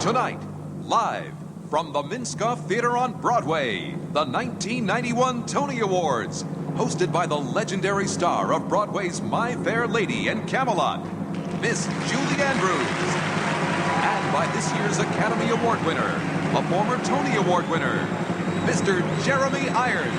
Tonight, live from the Minska Theater on Broadway, the 1991 Tony Awards, hosted by the legendary star of Broadway's My Fair Lady and Camelot, Miss Julie Andrews. And by this year's Academy Award winner, a former Tony Award winner, Mr. Jeremy Irons.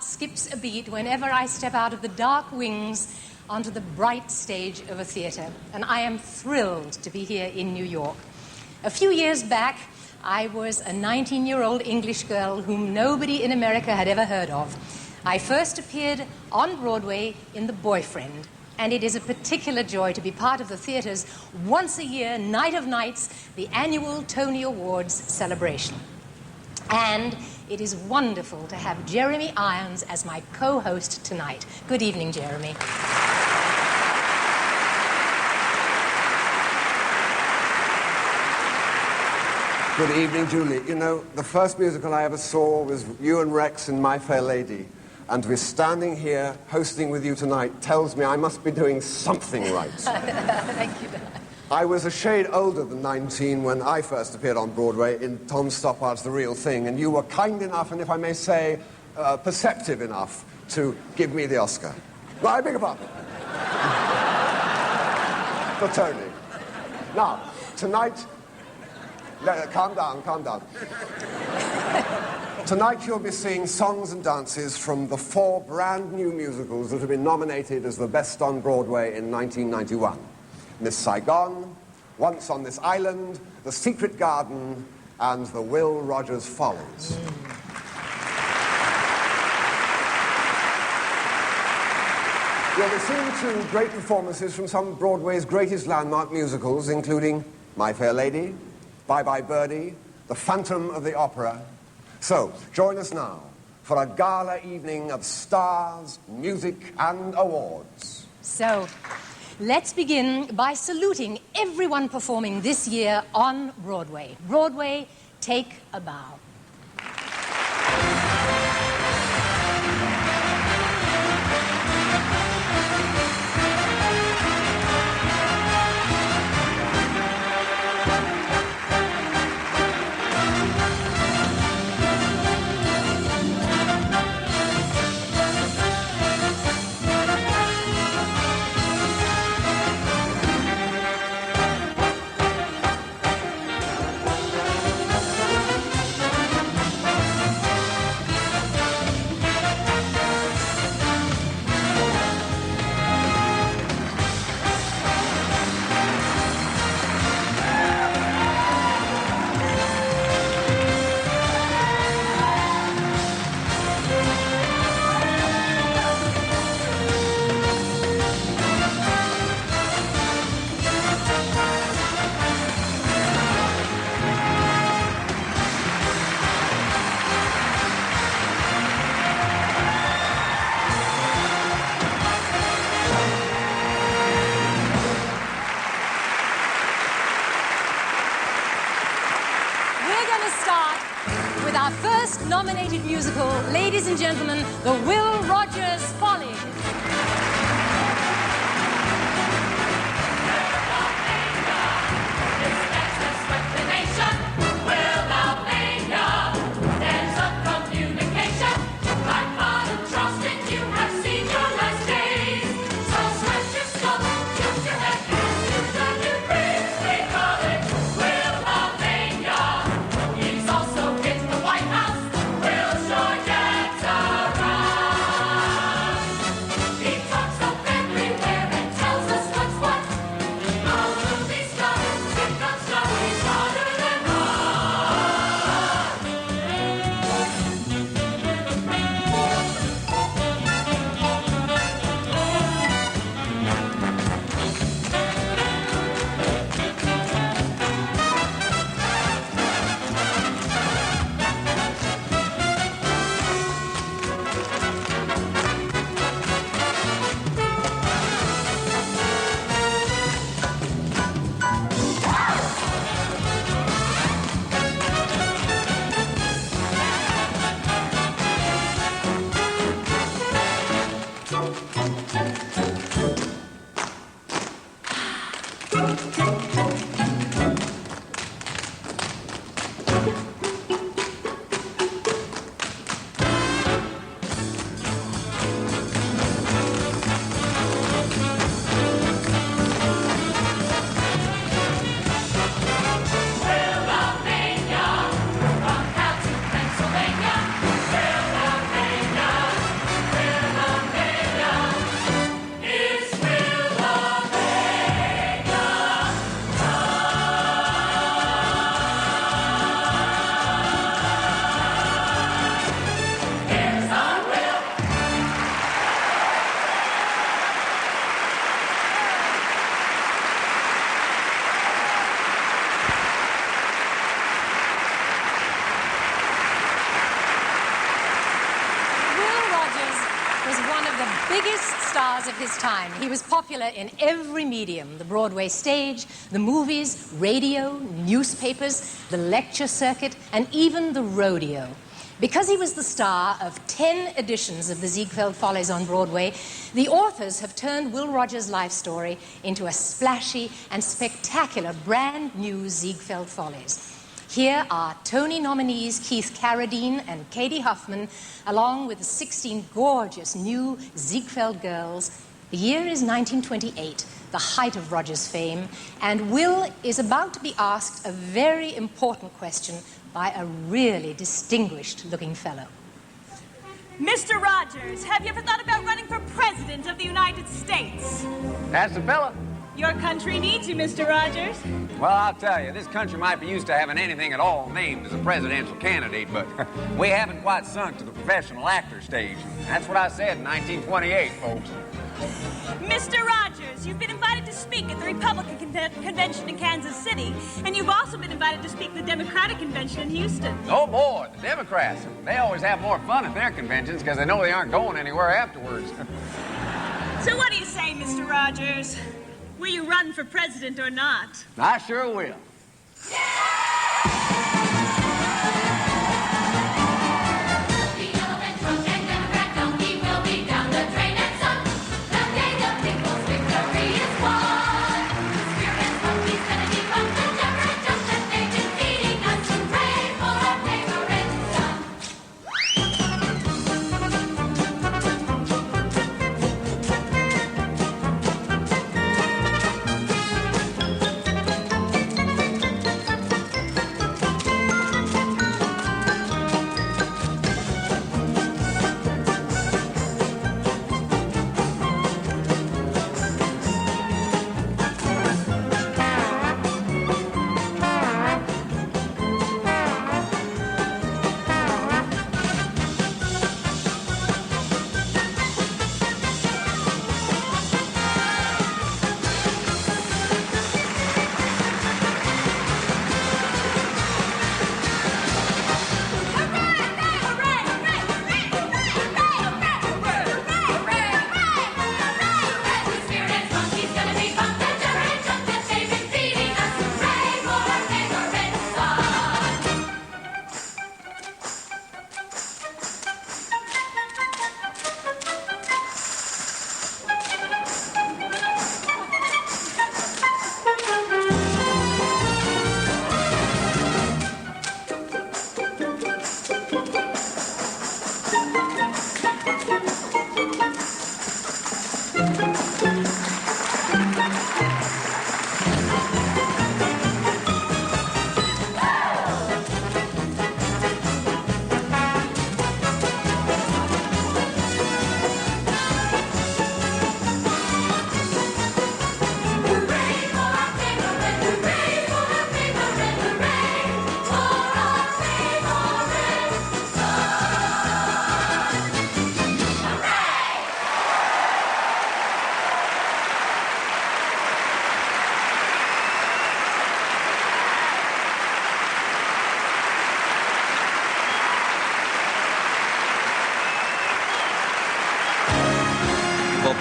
Skips a beat whenever I step out of the dark wings onto the bright stage of a theater. And I am thrilled to be here in New York. A few years back, I was a 19-year-old English girl whom nobody in America had ever heard of. I first appeared on Broadway in The Boyfriend, and it is a particular joy to be part of the theater's once-a-year Night of Nights, the annual Tony Awards celebration. And it is wonderful to have Jeremy Irons as my co-host tonight. Good evening, Jeremy. Good evening, Julie. You know, the first musical I ever saw was you and Rex in My Fair Lady. And to be standing here hosting with you tonight tells me I must be doing something right. Thank you. I was a shade older than 19 when I first appeared on Broadway in Tom Stoppard's The Real Thing, and you were kind enough, and if I may say, perceptive enough to give me the Oscar. Well, I beg your pardon. For Tony. Now, tonight... calm down. Tonight you'll be seeing songs and dances from the 4 brand new musicals that have been nominated as the best on Broadway in 1991. Miss Saigon, Once on This Island, The Secret Garden, and the Will Rogers Follies. You'll be seeing 2 great performances from some of Broadway's greatest landmark musicals, including My Fair Lady, Bye Bye Birdie, The Phantom of the Opera. So, join us now for a gala evening of stars, music, and awards. So, let's begin by saluting everyone performing this year on Broadway. Broadway, take a bow. Our first nominated musical, ladies and gentlemen, the Will Rogers Follies. He Of his time. He was popular in every medium: the Broadway stage, the movies, radio, newspapers, the lecture circuit, and even the rodeo. Because he was the star of 10 editions of the Ziegfeld Follies on Broadway, the authors have turned Will Rogers' life story into a splashy and spectacular brand new Ziegfeld Follies. Here are Tony nominees Keith Carradine and Katie Huffman, along with the 16 gorgeous new Ziegfeld girls. The year is 1928, the height of Rogers' fame, and Will is about to be asked a very important question by a really distinguished-looking fellow. Mr. Rogers, have you ever thought about running for President of the United States? That's the fella. Your country needs you, Mr. Rogers. Well, I'll tell you, this country might be used to having anything at all named as a presidential candidate, but we haven't quite sunk to the professional actor stage. That's what I said in 1928, folks. Mr. Rogers, you've been invited to speak at the Republican Convention in Kansas City, and you've also been invited to speak at the Democratic Convention in Houston. Oh, boy, the Democrats. They always have more fun at their conventions because they know they aren't going anywhere afterwards. So what do you say, Mr. Rogers? Will you run for president or not? I sure will.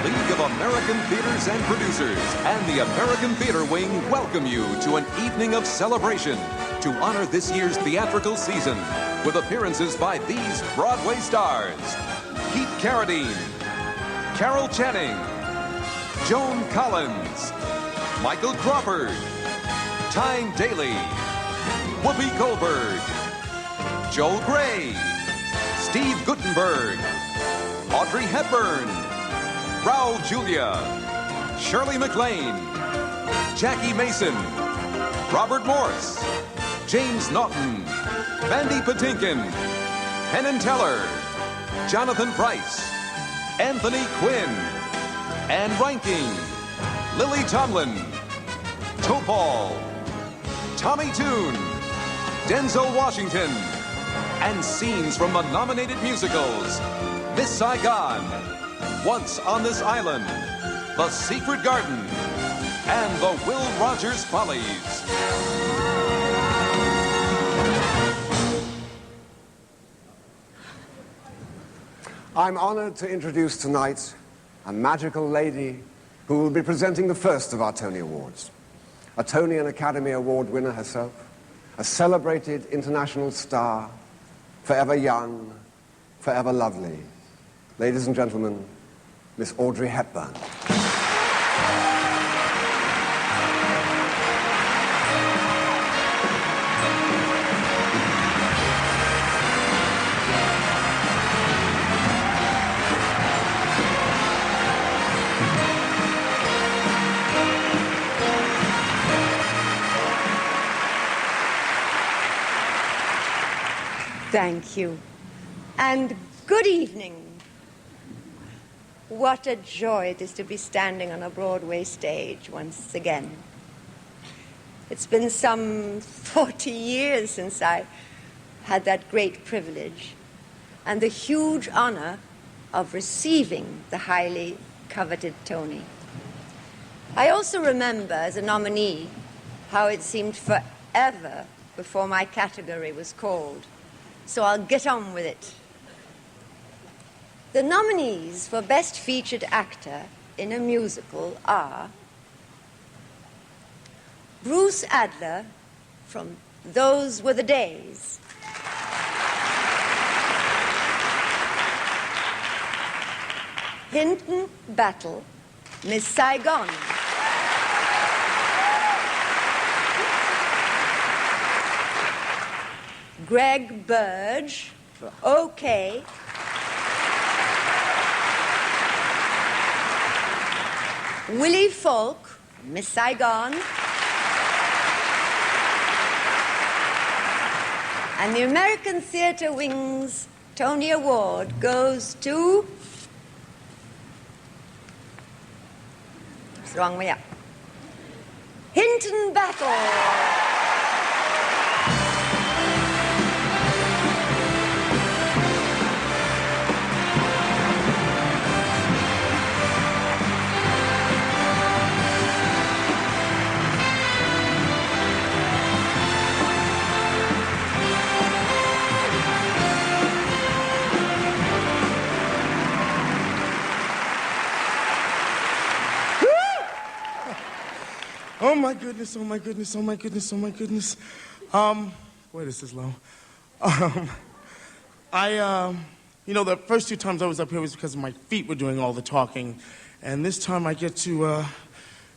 League of American Theaters and Producers and the American Theater Wing welcome you to an evening of celebration to honor this year's theatrical season with appearances by these Broadway stars: Keith Carradine, Carol Channing, Joan Collins, Michael Crawford, Tyne Daly, Whoopi Goldberg, Joel Grey, Steve Guttenberg, Audrey Hepburn, Raul Julia, Shirley MacLaine, Jackie Mason, Robert Morse, James Naughton, Mandy Patinkin, Penn Teller, Jonathan Price, Anthony Quinn, Ann Reinking, Lily Tomlin, Topol, Tommy Toon, Denzel Washington, and scenes from the nominated musicals Miss Saigon, Once on This Island, The Secret Garden, and the Will Rogers Follies. I'm honored to introduce tonight a magical lady who will be presenting the first of our Tony Awards. A Tony and Academy Award winner herself, a celebrated international star, forever young, forever lovely. Ladies and gentlemen, Miss Audrey Hepburn. Thank you. And good evening. What a joy it is to be standing on a Broadway stage once again. It's been some 40 years since I had that great privilege and the huge honor of receiving the highly coveted Tony. I also remember, as a nominee, how it seemed forever before my category was called. So I'll get on with it. The nominees for Best Featured Actor in a Musical are Bruce Adler from Those Were the Days, Hinton Battle, Miss Saigon, Greg Burge for OK, Willie Falk, Miss Saigon, and the American Theatre Wing's Tony Award goes to... It's the wrong way up. Hinton Battle. Oh my goodness, oh my goodness, oh my goodness, oh my goodness. Boy, this is low. The first two times I was up here was because my feet were doing all the talking. And this time I get to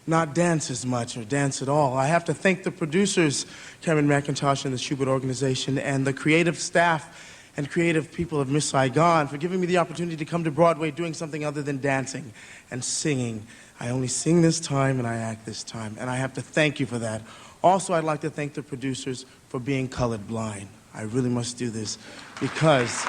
not dance as much or dance at all. I have to thank the producers, Cameron McIntosh and the Schubert Organization, and the creative staff and creative people of Miss Saigon for giving me the opportunity to come to Broadway doing something other than dancing and singing. I only sing this time and I act this time, and I have to thank you for that. Also, I'd like to thank the producers for being colorblind. I really must do this because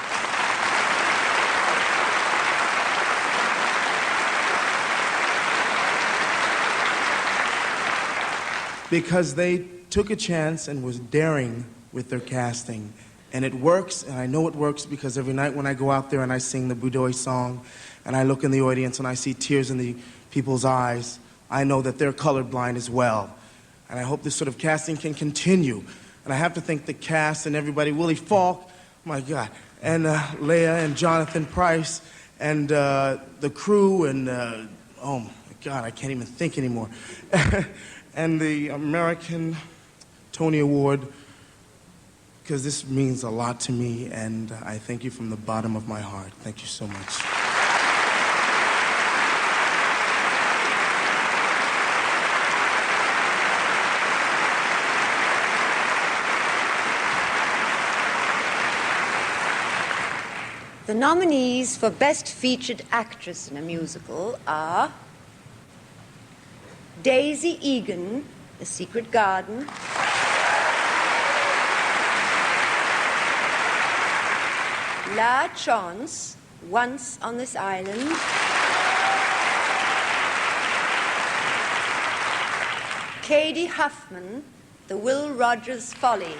they took a chance and was daring with their casting. And it works, and I know it works because every night when I go out there and I sing the Boudoir song and I look in the audience and I see tears in the people's eyes, I know that they're colorblind as well. And I hope this sort of casting can continue. And I have to thank the cast and everybody, Willie Falk, my God, and Leah and Jonathan Price, and the crew, and oh my God, I can't even think anymore. And the American Tony Award, because this means a lot to me, and I thank you from the bottom of my heart. Thank you so much. The nominees for Best Featured Actress in a Musical are Daisy Egan, The Secret Garden, La Chance, Once on This Island, Katie Huffman, The Will Rogers Follies,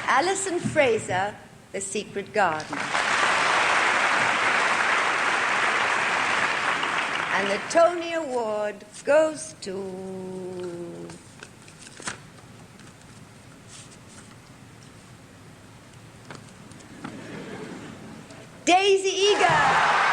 Alison Fraser, The Secret Garden. And the Tony Award goes to Daisy Egan.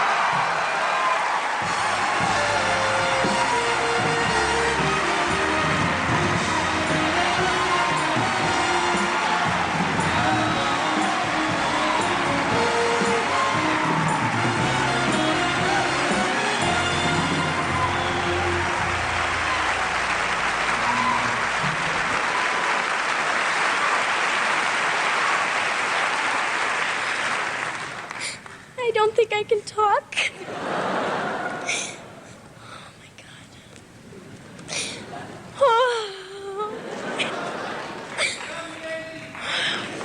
I don't think I can talk. Oh my God. Oh.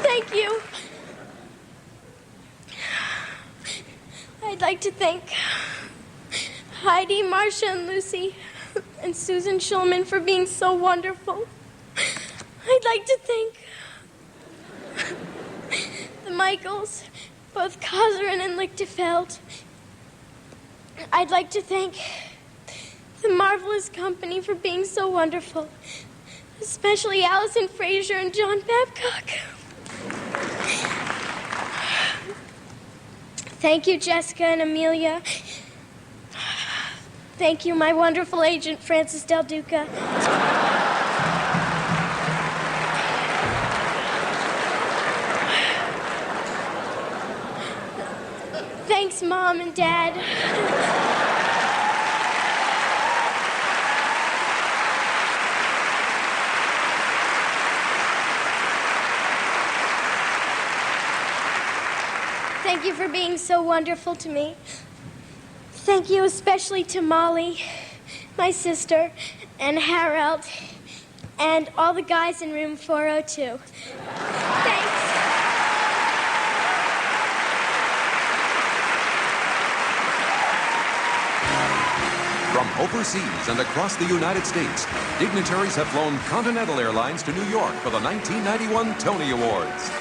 Thank you. I'd like to thank Heidi, Marcia, and Lucy, and Susan Schulman for being so wonderful. I'd like to thank the Michaels, both Kazrin and Lichtenfeld. I'd like to thank the Marvelous Company for being so wonderful, especially Alison Fraser and John Babcock. Thank you, Jessica and Amelia. Thank you, my wonderful agent, Francis Del Duca. Thanks, Mom and Dad. Thank you for being so wonderful to me. Thank you especially to Molly, my sister, and Harold, and all the guys in room 402. Thanks. From overseas and across the United States, dignitaries have flown Continental Airlines to New York for the 1991 Tony Awards.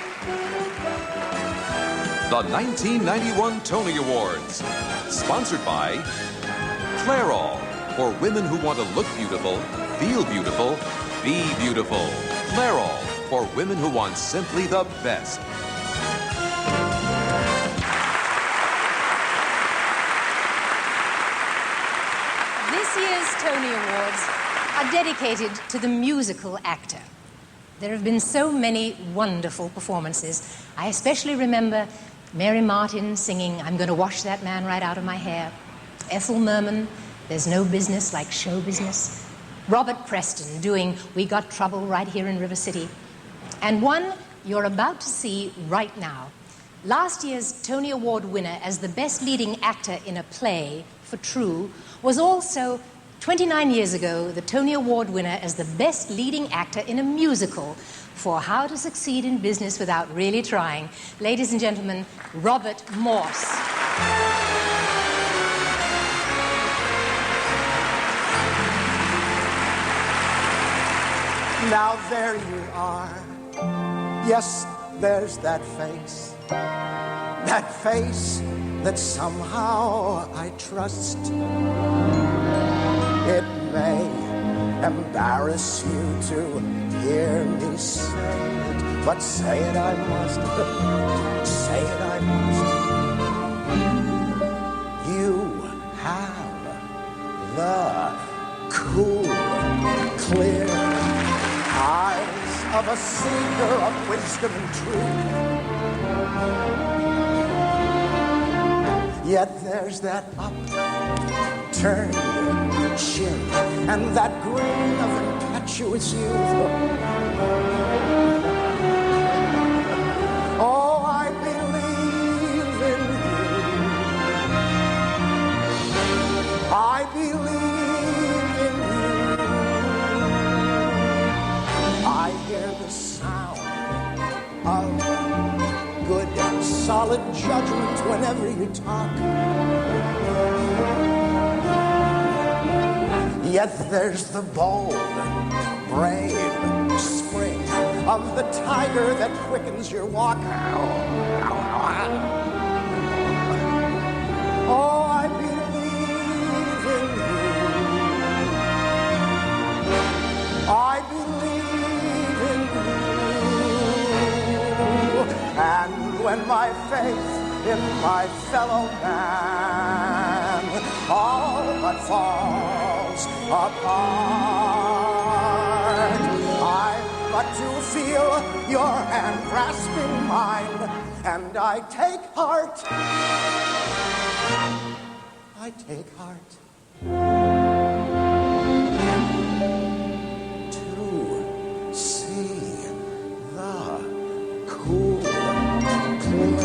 The 1991 Tony Awards, sponsored by Clairol, for women who want to look beautiful, feel beautiful, be beautiful. Clairol, for women who want simply the best. This year's Tony Awards are dedicated to the musical actor. There have been so many wonderful performances. I especially remember Mary Martin singing I'm Gonna Wash That Man Right Out of My Hair, Ethel Merman, There's No Business Like Show Business, Robert Preston doing We Got Trouble Right Here in River City, and one you're about to see right now. Last year's Tony Award winner as the best leading actor in a play for True was also 29 years ago the Tony Award winner as the best leading actor in a musical for How to Succeed in Business Without Really Trying. Ladies and gentlemen, Robert Morse. Now there you are. Yes, there's that face. That face that somehow I trust. It may embarrass you to hear me say it, but say it I must. Say it I must. You have the cool, clear eyes of a seeker of wisdom and truth. Yet there's that upturned chin and that grin of impetuous youth. the judgment whenever you talk. Yet there's the bold, brave spring of the tiger that quickens your walk. Oh, I believe in you. I believe in you. And when my faith in my fellow man all but falls apart, I've got to feel your hand grasping mine, and I take heart. I take heart to see the cool, clear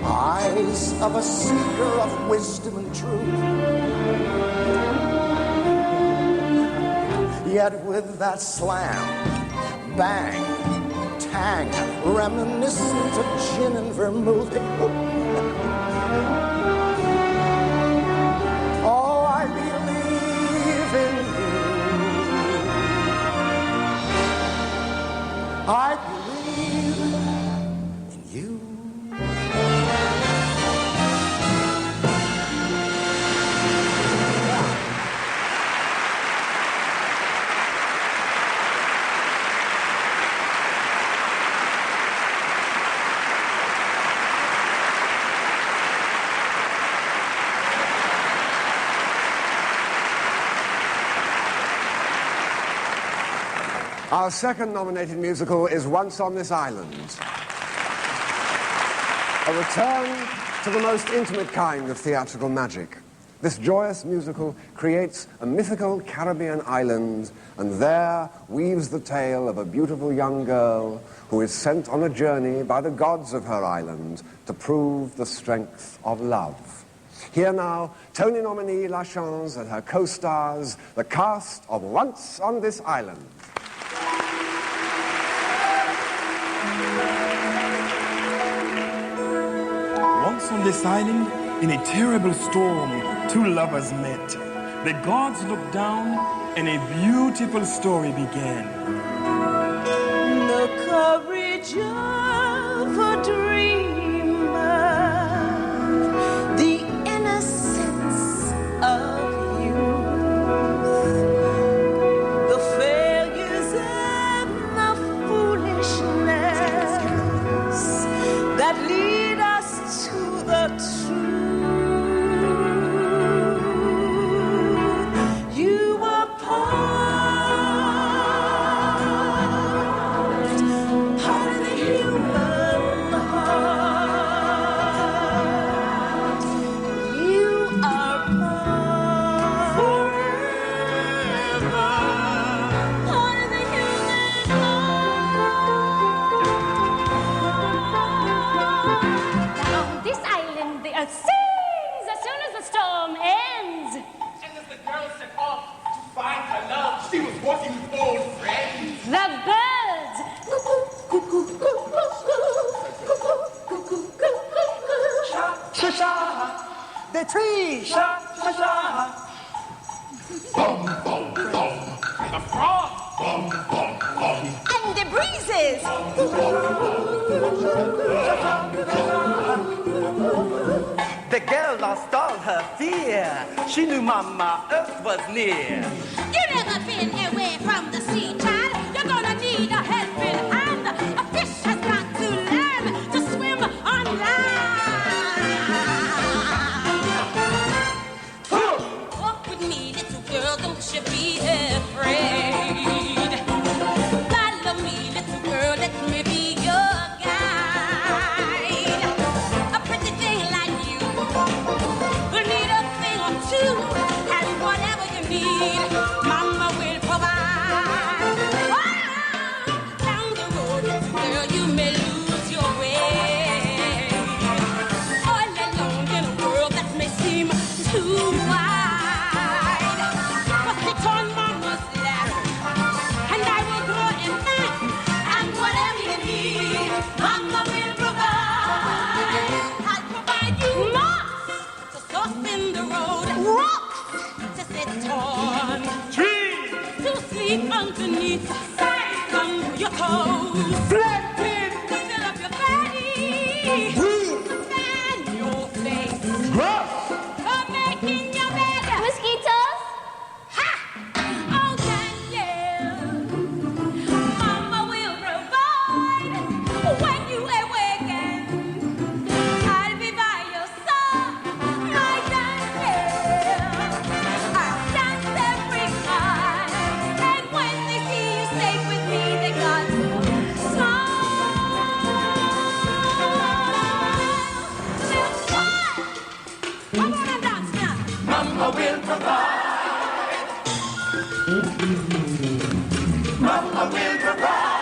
eyes of a seeker of wisdom and truth. Yet with that slam, bang, tang, reminiscent of gin and vermouth. Oh, I believe in you. I believe in you. Our second nominated musical is Once on This Island. A return to the most intimate kind of theatrical magic. This joyous musical creates a mythical Caribbean island and there weaves the tale of a beautiful young girl who is sent on a journey by the gods of her island to prove the strength of love. Here now, Tony nominee La Chance and her co-stars, the cast of Once on This Island. Once on this island, in a terrible storm, two lovers met. The gods looked down, and a beautiful story began. The courage of a dreamer, the innocence of youth, the failures and the foolishness that lead us to the truth. You were part of the human heart. You are forever part of the human heart. On this island, the earth sings as soon as the storm ends. And as the girl set off to find her love, she was walking with old friends. The birds Sha sha, the tree. Sha sha sha. Boom, boom, boom. The frog. Boom, boom, boom. And the breezes. The girl lost all her fear. She knew Mama Earth was near. You never been away from the sea, child. You're gonna need a helping hand. A fish has got to learn to swim on land. Walk with me, little girl, don't you be afraid. Follow me, little girl, let me be your guide. A pretty thing like you will need a thing or two, and whatever you need, Mama will provide. Oh, down the road, little girl, you may lose your way. All alone in a world that may seem too wide. But it's on my torn. Trees to sleep underneath. Come to your toes. Flapping. Fill up your body. Fan your face. Gruff. For making your bed. Mosquitoes? Ha! Oh, Danielle. Mama will provide when you awaken. I'll be by your side, my Danielle. I'll dance every night. And when they see you safe with me, they got to smile. They'll smile. Come on and dance now. Mama will provide. Mama will provide.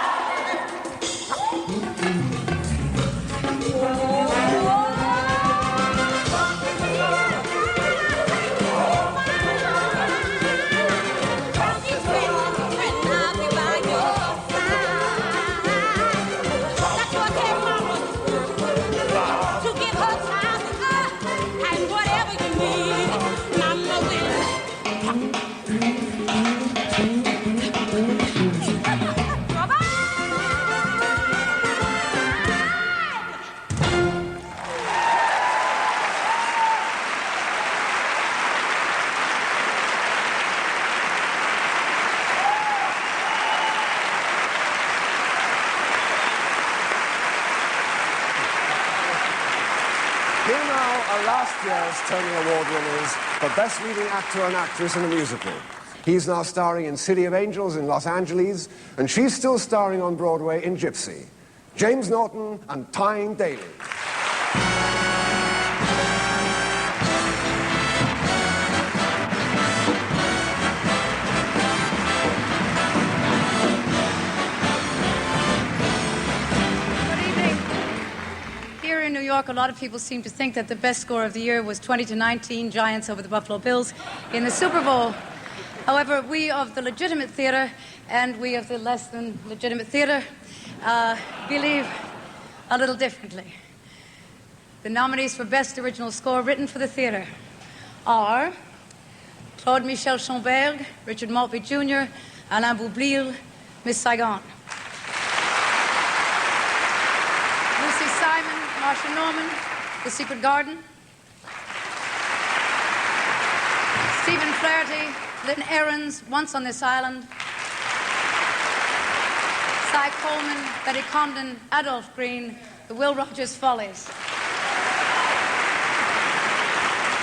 Here now are last year's Tony Award winners for Best Leading Actor and Actress in a Musical. He's now starring in City of Angels in Los Angeles, and she's still starring on Broadway in Gypsy. James Norton and Tyne Daly. Here in New York, a lot of people seem to think that the best score of the year was 20-19 Giants over the Buffalo Bills in the Super Bowl. However, we of the legitimate theater and we of the less than legitimate theater believe a little differently. The nominees for Best Original Score written for the theater are Claude Michel Schomburg, Richard Maltby Jr., Alain Boublil, Miss Saigon. Lucy Simon, Marsha Norman, The Secret Garden. Stephen Flaherty, Lynn Ahrens, Once on This Island. Cy Coleman, Betty Comden, Adolph Green, The Will Rogers Follies.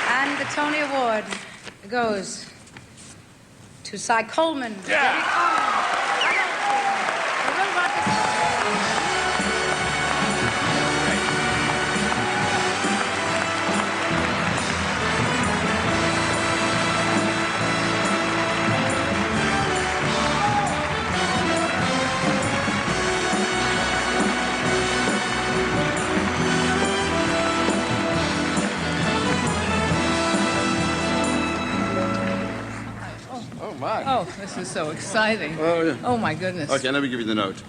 And the Tony Award goes to Cy Coleman, Betty Comden, Adolph Green, The Will Rogers Follies. My. Oh, this is so exciting. Oh, yeah. Oh, my goodness. Okay, let me give you the note.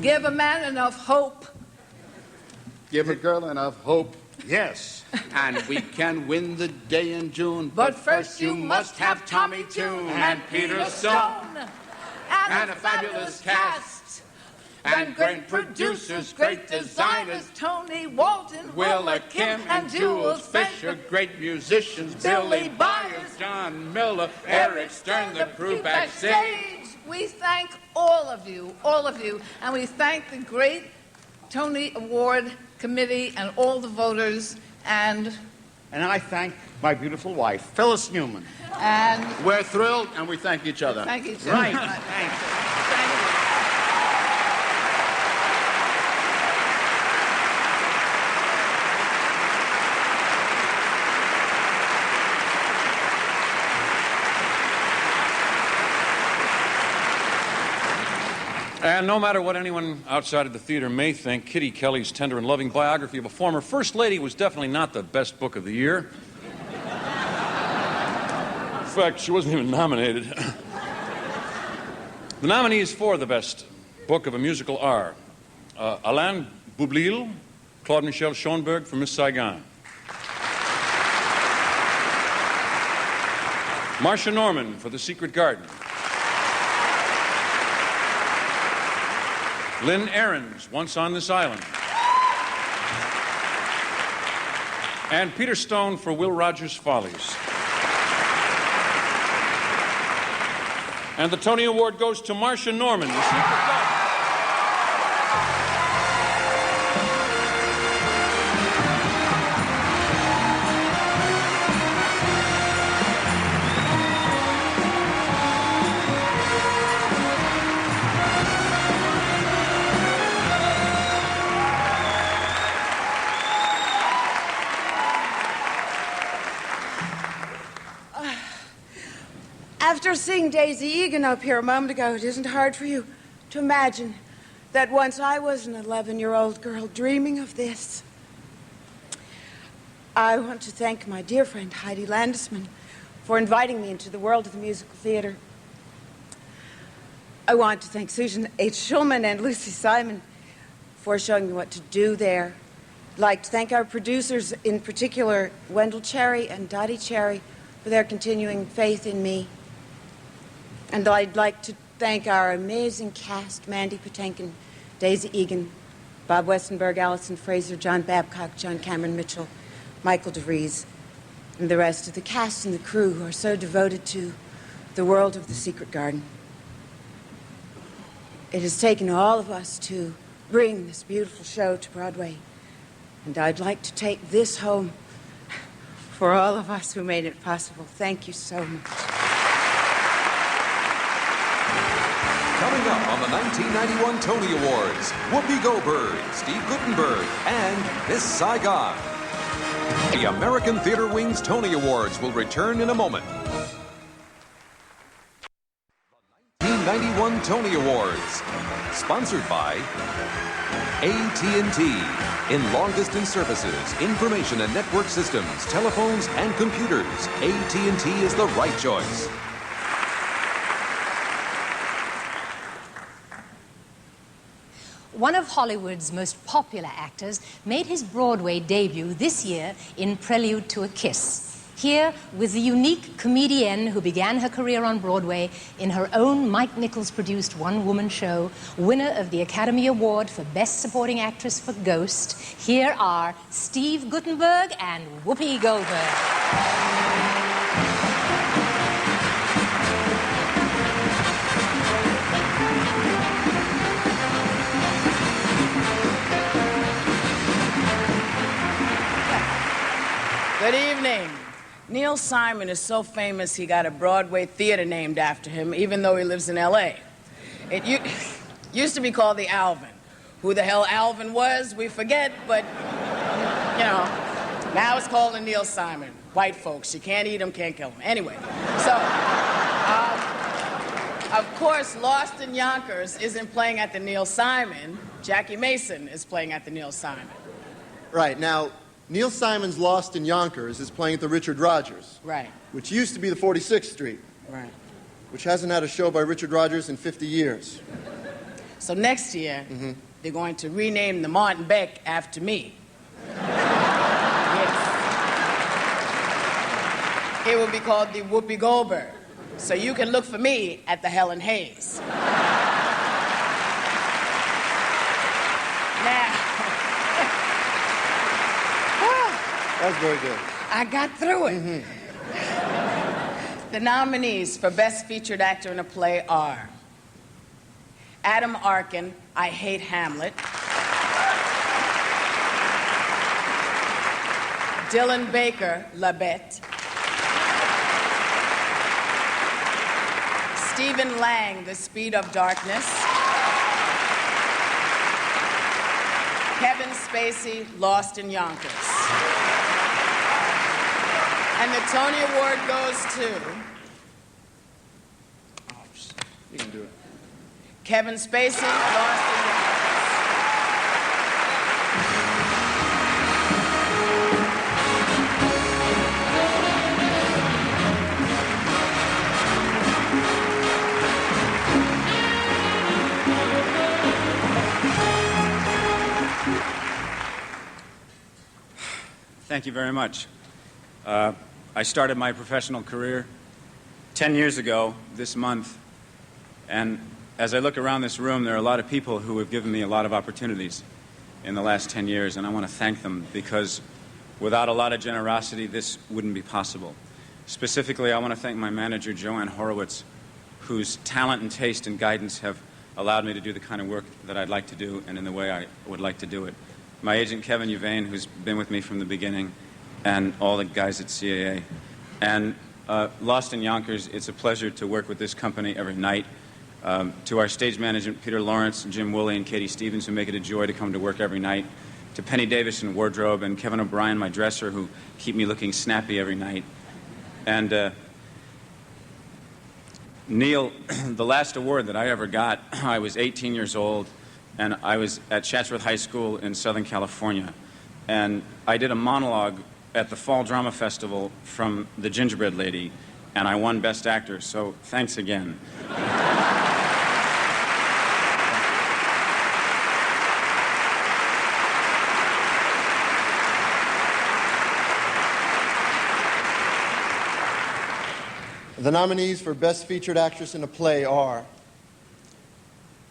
Give a man enough hope. Give a girl enough hope. Yes. And we can win the day in June. But first you must have Tommy Tune and Peter Stone and a fabulous cast. And great producers, great designers, Tony Walton, Willa Kim and Jules Fisher, great musicians, Billy Byers, John Miller, Eric Stern, the crew backstage. We thank all of you, and we thank the great Tony Award Committee and all the voters, and I thank my beautiful wife, Phyllis Newman. And we're thrilled, and we thank each other. Thank each other. Right. Thanks. And no matter what anyone outside of the theater may think, Kitty Kelly's tender and loving biography of a former First Lady was definitely not the best book of the year. In fact, she wasn't even nominated. The nominees for the best book of a musical are Alain Boublil, Claude Michel Schomburg for Miss Saigon. Marcia Norman for The Secret Garden. Lynn Ahrens, Once on This Island. And Peter Stone for Will Rogers Follies. And the Tony Award goes to Marcia Norman, The Secret Garden. After seeing Daisy Egan up here a moment ago, it isn't hard for you to imagine that once I was an 11-year-old girl dreaming of this. I want to thank my dear friend Heidi Landesman for inviting me into the world of the musical theater. I want to thank Susan H. Schulman and Lucy Simon for showing me what to do there. I'd like to thank our producers, in particular Wendell Cherry and Dottie Cherry, for their continuing faith in me. And I'd like to thank our amazing cast, Mandy Patinkin, Daisy Egan, Bob Westenberg, Allison Fraser, John Babcock, John Cameron Mitchell, Michael DeVries, and the rest of the cast and the crew who are so devoted to the world of The Secret Garden. It has taken all of us to bring this beautiful show to Broadway, and I'd like to take this home for all of us who made it possible. Thank you so much. Coming up on the 1991 Tony Awards, Whoopi Goldberg, Steve Guttenberg, and Miss Saigon. The American Theater Wing's Tony Awards will return in a moment. The 1991 Tony Awards, sponsored by AT&T. In long-distance services, information and network systems, telephones, and computers, AT&T is the right choice. One of Hollywood's most popular actors made his Broadway debut this year in Prelude to a Kiss. Here, with the unique comedienne who began her career on Broadway in her own Mike Nichols-produced one-woman show, winner of the Academy Award for Best Supporting Actress for Ghost, here are Steve Guttenberg and Whoopi Goldberg. Good evening. Neil Simon is so famous he got a Broadway theater named after him, even though he lives in L.A. It used to be called the Alvin. Who the hell Alvin was, we forget, but, you know, now it's called the Neil Simon. White folks, you can't eat them, can't kill them. Anyway, so, of course, Lost in Yonkers isn't playing at the Neil Simon. Jackie Mason is playing at the Neil Simon. Right, now, Neil Simon's Lost in Yonkers is playing at the Richard Rogers. Right. Which used to be the 46th Street. Right. Which hasn't had a show by Richard Rogers in 50 years. So next year, they're going to rename the Martin Beck after me. Yes. It will be called the Whoopi Goldberg. So you can look for me at the Helen Hayes. That was very good. I got through it. The nominees for Best Featured Actor in a Play are Adam Arkin, I Hate Hamlet. Dylan Baker, La Bette. Stephen Lang, The Speed of Darkness. Kevin Spacey, Lost in Yonkers. And the Tony Award goes to... You can do it. Kevin Spacey, Lost in Yonkers. Thank you very much. I started my professional career 10 years ago this month, and as I look around this room, there are a lot of people who have given me a lot of opportunities in the last 10 years, and I want to thank them because without a lot of generosity, this wouldn't be possible. Specifically, I want to thank my manager, Joanne Horowitz, whose talent and taste and guidance have allowed me to do the kind of work that I'd like to do and in the way I would like to do it. My agent, Kevin Uvain, who's been with me from the beginning, and all the guys at CAA. And Lost in Yonkers, it's a pleasure to work with this company every night. To our stage management, Peter Lawrence, Jim Woolley, and Katie Stevens, who make it a joy to come to work every night. To Penny Davis in wardrobe, and Kevin O'Brien, my dresser, who keep me looking snappy every night. And Neil, the last award that I ever got, I was 18 years old, and I was at Chatsworth High School in Southern California. And I did a monologue at the Fall Drama Festival from The Gingerbread Lady, and I won Best Actor, so thanks again. The nominees for Best Featured Actress in a Play are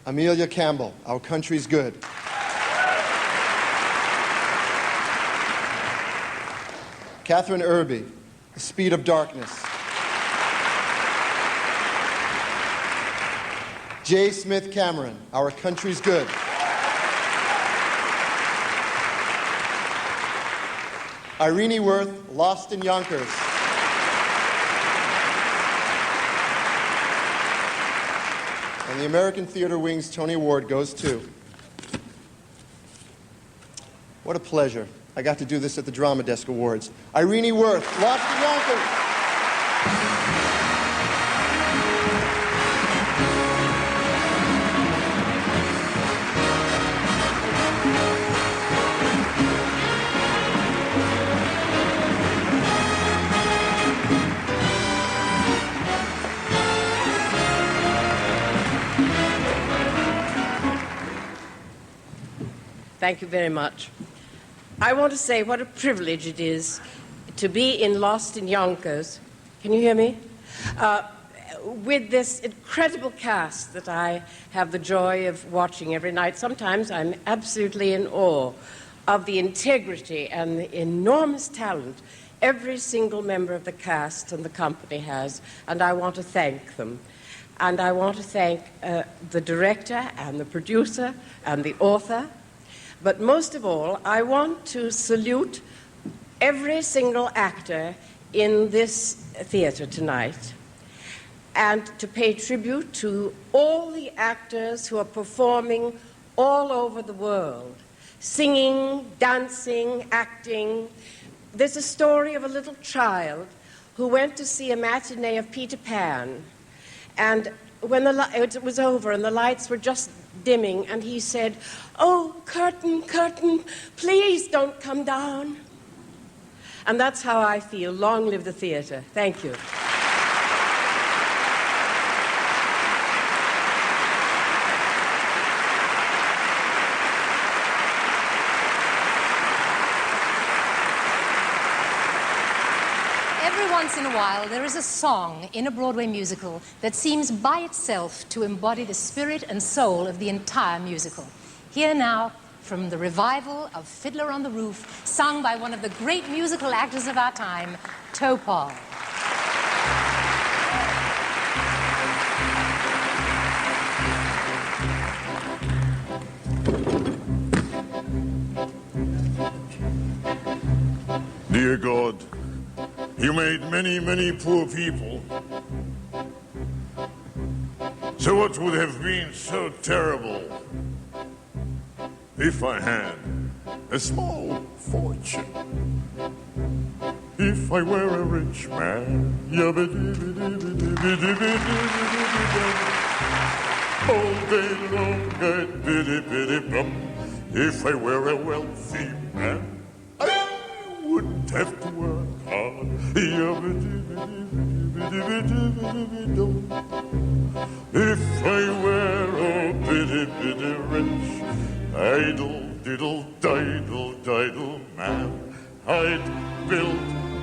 Amelia Campbell, Our Country's Good; Catherine Irby, The Speed of Darkness; J. Smith Cameron, Our Country's Good; Irene Worth, Lost in Yonkers; and the American Theater Wing's Tony Award goes to... What a pleasure. I got to do this at the Drama Desk Awards. Irene Worth, Lost in Yonkers. Thank you very much. I want to say what a privilege it is to be in Lost in Yonkers. Can you hear me? With this incredible cast that I have the joy of watching every night. Sometimes I'm absolutely in awe of the integrity and the enormous talent every single member of the cast and the company has, and I want to thank them. And I want to thank the director and the producer and the author. But most of all, I want to salute every single actor in this theater tonight and to pay tribute to all the actors who are performing all over the world, singing, dancing, acting. There's a story of a little child who went to see a matinee of Peter Pan, and when it was over and the lights were just dimming, and he said, "Oh, curtain, curtain, please don't come down." And that's how I feel. Long live the theater. Thank you. Once in a while, there is a song in a Broadway musical that seems by itself to embody the spirit and soul of the entire musical. Here now, from the revival of Fiddler on the Roof, sung by one of the great musical actors of our time, Topol. Dear God, you made many, many poor people. So what would have been so terrible if I had a small fortune? If I were a rich man, all day long I'd biddy-biddy-bum. If I were a wealthy man, wouldn't have to work hard. If I were a bitty rich, idle diddle man, I'd build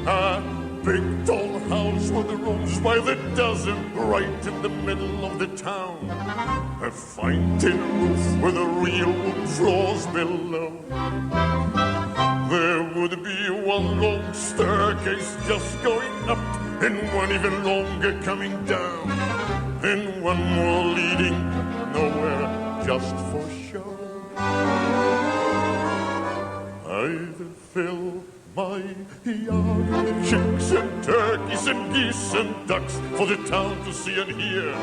a big tall house with the rooms by the dozen right in the middle of the town. A fine tin roof with a real wood floors below. There would be one long staircase just going up, and one even longer coming down, and one more leading nowhere just for show. I'd fill my yard with chicks and turkeys and geese and ducks for the town to see and hear,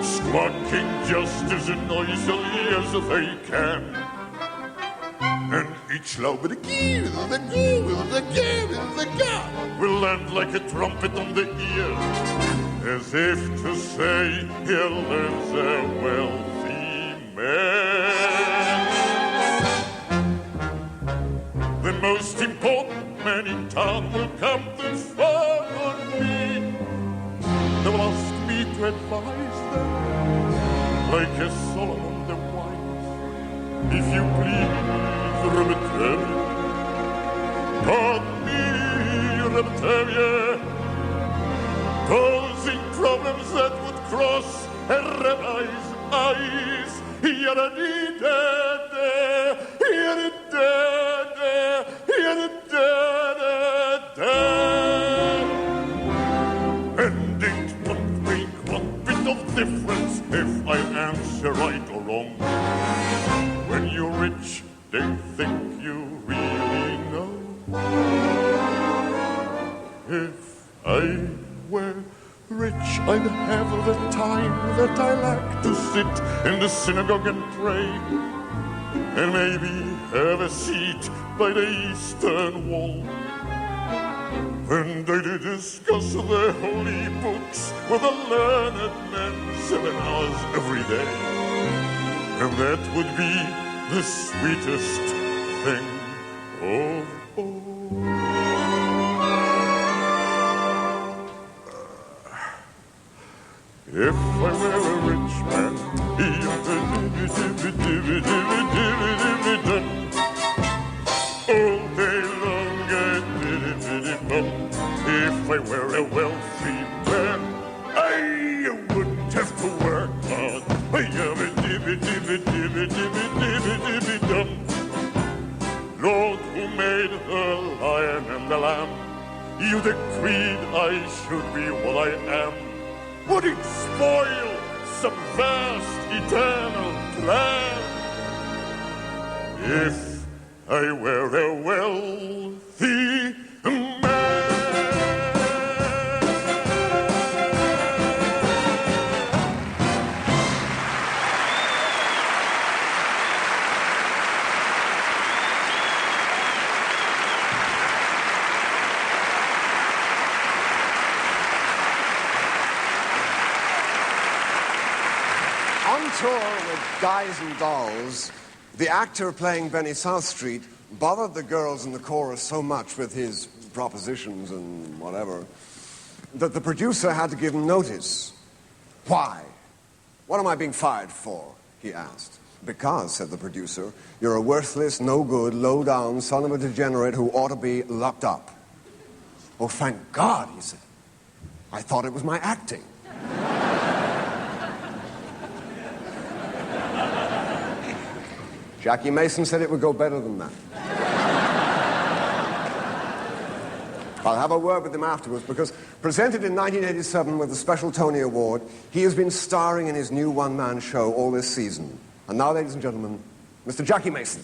squawking just as noisily as they can. And each loud with the gee, the gee, the gee, the gee will land like a trumpet on the ear, as if to say, here lives a wealthy man. The most important man in town will come to fun on me. They will ask me to advise them, like a Solomon the wise. If you please, Rebetevie, pardon me, Rebetevie, posing problems that would cross a rabbi's eyes. Yada-dee-da-da, yada-da-da, yada-da-da-da. And it won't make one bit of difference if I answer right or wrong. When you're rich, they think you really know. If I were rich, I'd have the time that I like to sit in the synagogue and pray, and maybe have a seat by the eastern wall. And they'd discuss the holy books with a learned men 7 hours every day. And that would be the sweetest thing of all. If I were a rich man, all day long, if I were a wealthy man, I wouldn't have to work hard. Lord, who made the lion and the lamb, you decreed I should be what I am. Would it spoil some vast eternal plan if I were a wealthy man? On tour with Guys and Dolls, the actor playing Benny Southstreet bothered the girls in the chorus so much with his propositions and whatever that the producer had to give him notice. Why? What am I being fired for? He asked. Because, said the producer, you're a worthless, no good, low down son of a degenerate who ought to be locked up. Oh, thank God, he said. I thought it was my acting. Jackie Mason said it would go better than that. I'll have a word with him afterwards, because presented in 1987 with the Special Tony Award, he has been starring in his new one-man show all this season. And now, ladies and gentlemen, Mr. Jackie Mason.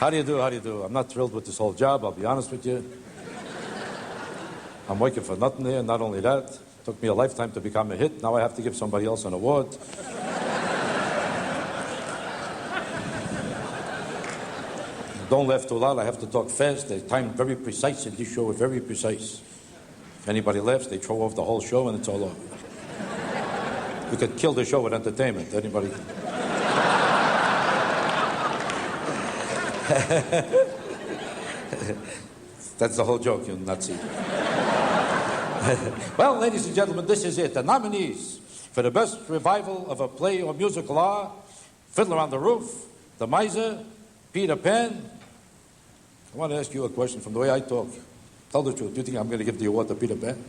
How do you do? How do you do? I'm not thrilled with this whole job, I'll be honest with you. I'm working for nothing here. Not only that, it took me a lifetime to become a hit. Now I have to give somebody else an award. Don't laugh too loud. I have to talk fast. The time very precise in this show, very precise. If anybody laughs, they throw off the whole show and it's all over. We could kill the show with entertainment. Anybody... That's the whole joke, you Nazi. Well, ladies and gentlemen, this is it. The nominees For the best revival of a play or musical art, Fiddler on the Roof, The Miser, Peter Pan. I want to ask you a question from the way I talk. Tell the truth. Do you think I'm going to give the award to Peter Pan?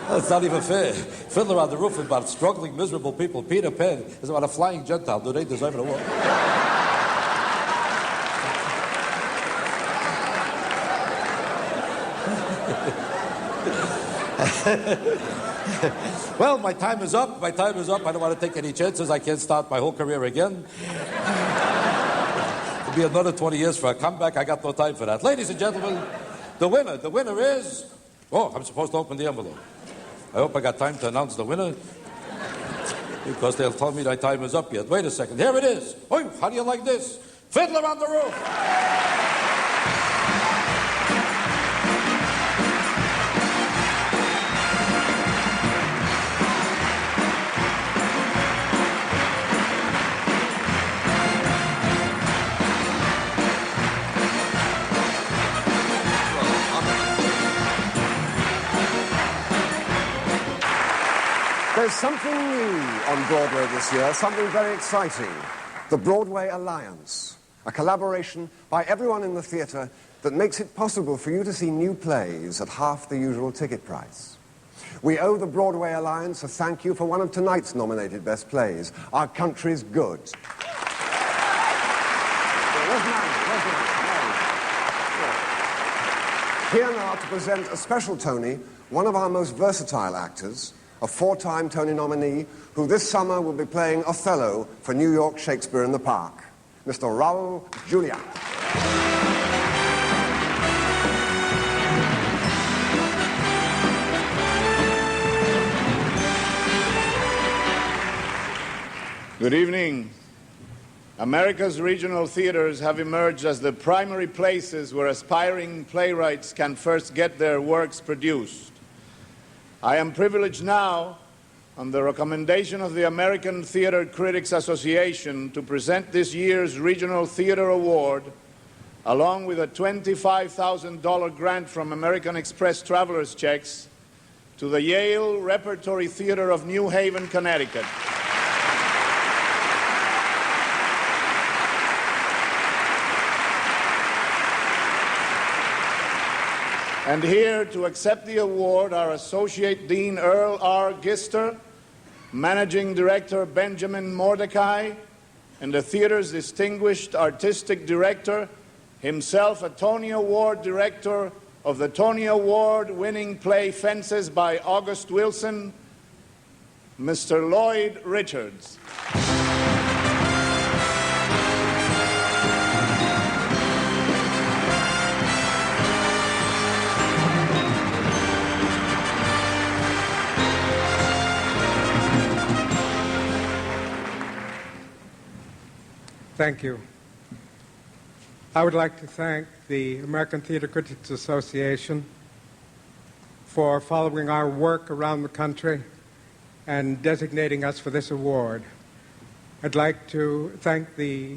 That's not even fair. Fiddler on the Roof is about struggling, miserable people. Peter Pan is about a flying Gentile. Do they deserve an award? Well, my time is up. My time is up. I don't want to take any chances. I can't start my whole career again. It'll be another 20 years for a comeback. I got no time for that. Ladies and gentlemen, the winner. The winner is... Oh, I'm supposed to open the envelope. I hope I got time to announce the winner. Because they'll tell me my time is up yet. Wait a second. Here it is. Oh, how do you like this? Fiddler on the Roof. There's something new on Broadway this year, something very exciting. The Broadway Alliance, a collaboration by everyone in the theatre that makes it possible for you to see new plays at half the usual ticket price. We owe the Broadway Alliance a thank you for one of tonight's nominated best plays, Our Country's Good. Here now to present a special Tony, one of our most versatile actors, a four-time Tony nominee, who this summer will be playing Othello for New York Shakespeare in the Park, Mr. Raul Julia. Good evening. America's regional theaters have emerged as the primary places where aspiring playwrights can first get their works produced. I am privileged now, on the recommendation of the American Theater Critics Association, to present this year's Regional Theater Award, along with a $25,000 grant from American Express traveler's checks, to the Yale Repertory Theater of New Haven, Connecticut. And here to accept the award are Associate Dean Earl R. Gister, Managing Director Benjamin Mordecai, and the theater's distinguished artistic director, himself a Tony Award director of the Tony Award-winning play Fences by August Wilson, Mr. Lloyd Richards. Thank you. I would like to thank the American Theater Critics Association for following our work around the country and designating us for this award. I'd like to thank the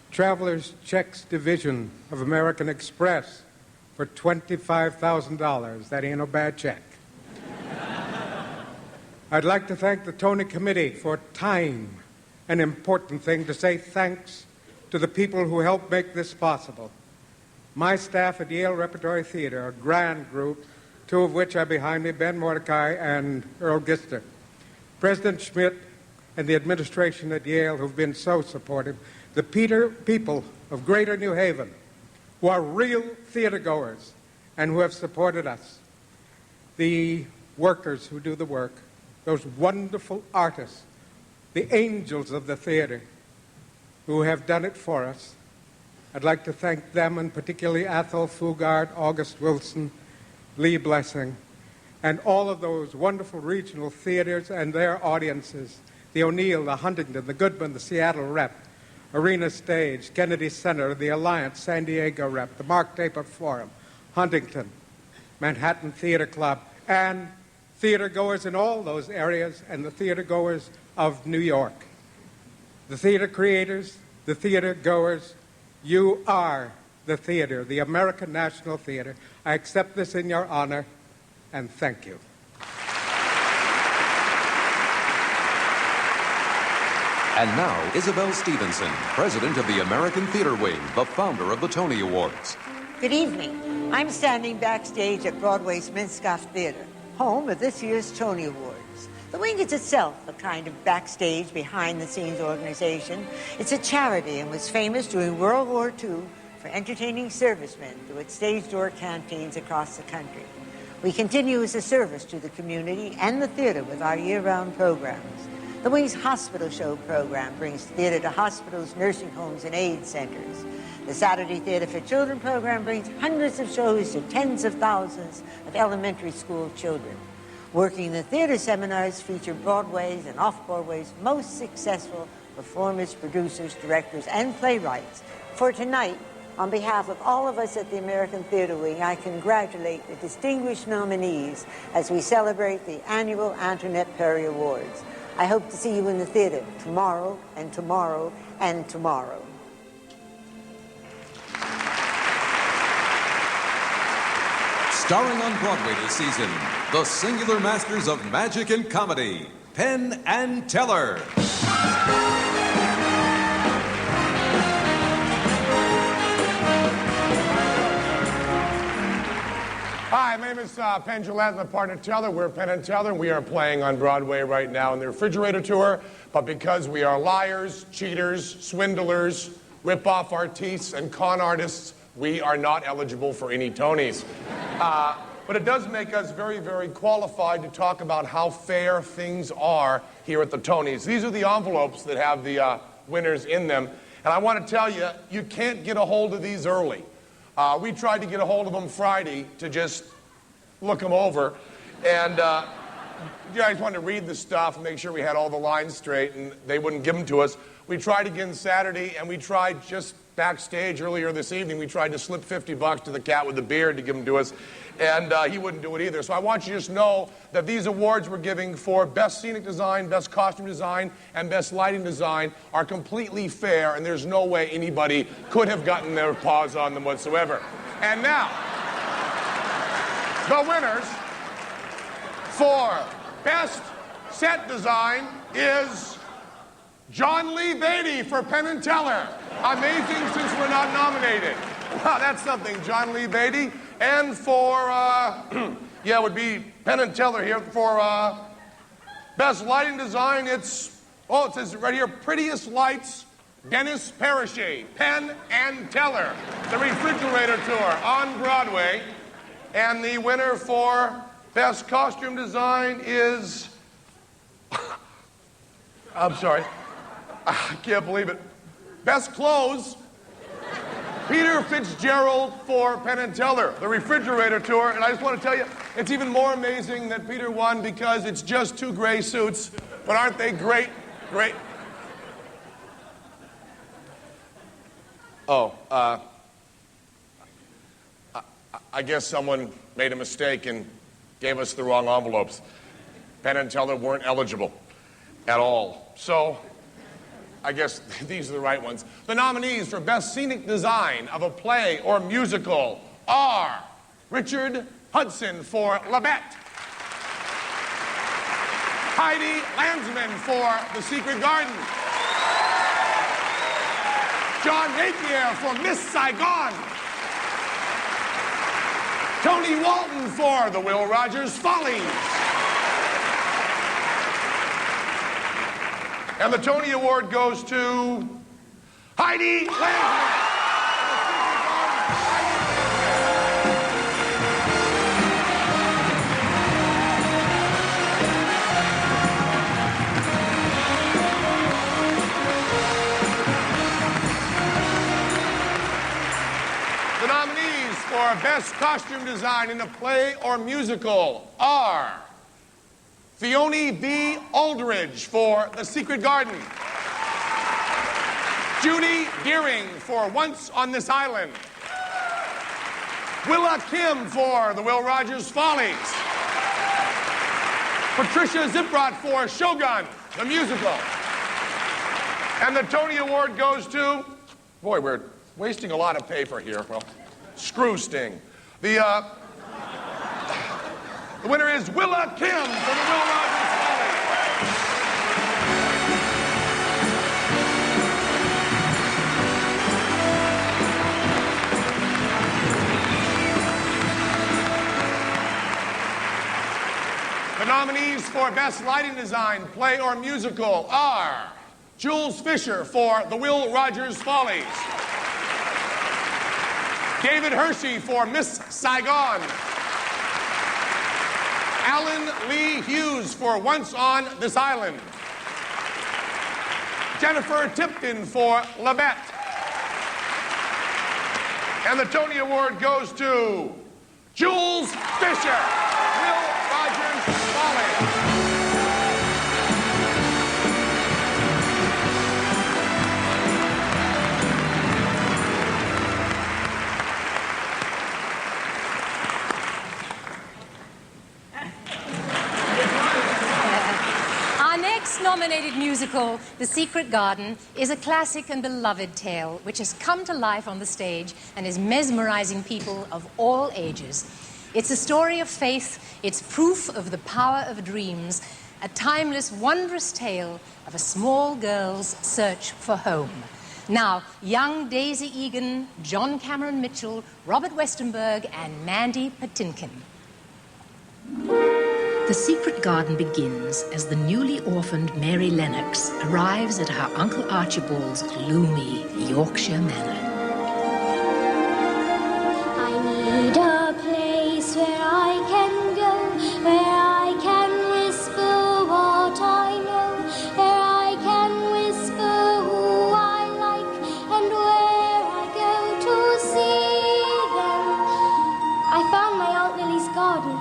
Traveler's Checks Division of American Express for $25,000. That ain't no bad check. I'd like to thank the Tony Committee for time, an important thing, to say thanks to the people who helped make this possible. My staff at Yale Repertory Theater, a grand group, two of which are behind me, Ben Mordecai and Earl Gister. President Schmidt and the administration at Yale, who've been so supportive. The people of Greater New Haven, who are real theater goers and who have supported us. The workers who do the work, those wonderful artists, the angels of the theater who have done it for us. I'd like to thank them, and particularly Athol Fugard, August Wilson, Lee Blessing, and all of those wonderful regional theaters and their audiences, the O'Neill, the Huntington, the Goodman, the Seattle Rep, Arena Stage, Kennedy Center, the Alliance, San Diego Rep, the Mark Taper Forum, Huntington, Manhattan Theater Club, and theater goers in all those areas, and the theater goers of New York. The theater creators, the theater goers, you are the theater, the American National Theater. I accept this in your honor, and thank you. And now, Isabel Stevenson, president of the American Theater Wing, the founder of the Tony Awards. Good evening. I'm standing backstage at Broadway's Minskoff Theater, home of this year's Tony Awards. The Wing is itself a kind of backstage, behind-the-scenes organization. It's a charity and was famous during World War II for entertaining servicemen through its stage-door canteens across the country. We continue as a service to the community and the theater with our year-round programs. The Wing's Hospital Show program brings theater to hospitals, nursing homes, and AIDS centers. The Saturday Theater for Children program brings hundreds of shows to tens of thousands of elementary school children. Working the Theater seminars feature Broadway's and off-Broadway's most successful performers, producers, directors, and playwrights. For tonight, on behalf of all of us at the American Theater Wing, I congratulate the distinguished nominees as we celebrate the annual Antoinette Perry Awards. I hope to see you in the theater tomorrow and tomorrow and tomorrow. Starring on Broadway this season, the singular masters of magic and comedy, Penn and Teller. Hi, my name is Penn Jillette, my partner Teller. We're Penn and Teller, and we are playing on Broadway right now in the Refrigerator Tour. But because we are liars, cheaters, swindlers, rip-off artistes, and con artists, we are not eligible for any Tonys. But it does make us very, very qualified to talk about how fair things are here at the Tonys. These are the envelopes that have the winners in them. And I want to tell you, you can't get a hold of these early. We tried to get a hold of them Friday to just look them over. And you guys wanted to read the stuff and make sure we had all the lines straight, and they wouldn't give them to us. We tried again Saturday, and we tried just backstage earlier this evening. We tried to slip $50 to the cat with the beard to give them to us, and he wouldn't do it either. So I want you to just know that these awards we're giving for Best Scenic Design, Best Costume Design, and Best Lighting Design are completely fair, and there's no way anybody could have gotten their paws on them whatsoever. And now, the winners for Best Set Design is John Lee Beatty for Penn and Teller. Amazing since we're not nominated. Wow, that's something, John Lee Beatty. And for, yeah, it would be Penn and Teller here. For Best Lighting Design, it's, oh, it says right here, Prettiest Lights, Dennis Parashay, Penn and Teller. The Refrigerator Tour on Broadway. And the winner for Best Costume Design is, I'm sorry, I can't believe it. Best Clothes, Peter Fitzgerald for Penn and Teller, the Refrigerator Tour. And I just want to tell you, it's even more amazing that Peter won because it's just 2 gray suits. But aren't they great? Great. Oh, I guess someone made a mistake and gave us the wrong envelopes. Penn and Teller weren't eligible at all. So I guess these are the right ones. The nominees for Best Scenic Design of a Play or Musical are Richard Hudson for Labette, Heidi Landsman for The Secret Garden, John Napier for Miss Saigon, Tony Walton for The Will Rogers Follies. And the Tony Award goes to Heidi Landsman. The nominees for Best Costume Design in a Play or Musical are Fiona B. Aldridge for The Secret Garden, Judy Deering for Once on This Island, Willa Kim for The Will Rogers Follies, Patricia Ziprot for Shogun, the musical. And the Tony Award goes to, boy, we're wasting a lot of paper here. Well, screw Sting. The winner is Willa Kim for the Will Rogers Follies. The nominees for Best Lighting Design, Play or Musical are Jules Fisher for The Will Rogers Follies, David Hershey for Miss Saigon, Alan Lee Hughes for Once on This Island, Jennifer Tipton for Labette, and the Tony Award goes to Jules Fisher, Will Rogers Follies. Our next nominated musical, The Secret Garden, is a classic and beloved tale which has come to life on the stage and is mesmerizing people of all ages. It's a story of faith, it's proof of the power of dreams, a timeless, wondrous tale of a small girl's search for home. Now, young Daisy Egan, John Cameron Mitchell, Robert Westenberg, and Mandy Patinkin. The Secret Garden begins as the newly orphaned Mary Lennox arrives at her Uncle Archibald's gloomy Yorkshire manor. I need a place where I can go, where I can whisper what I know, where I can whisper who I like, and where I go to see them. I found my Aunt Lily's garden.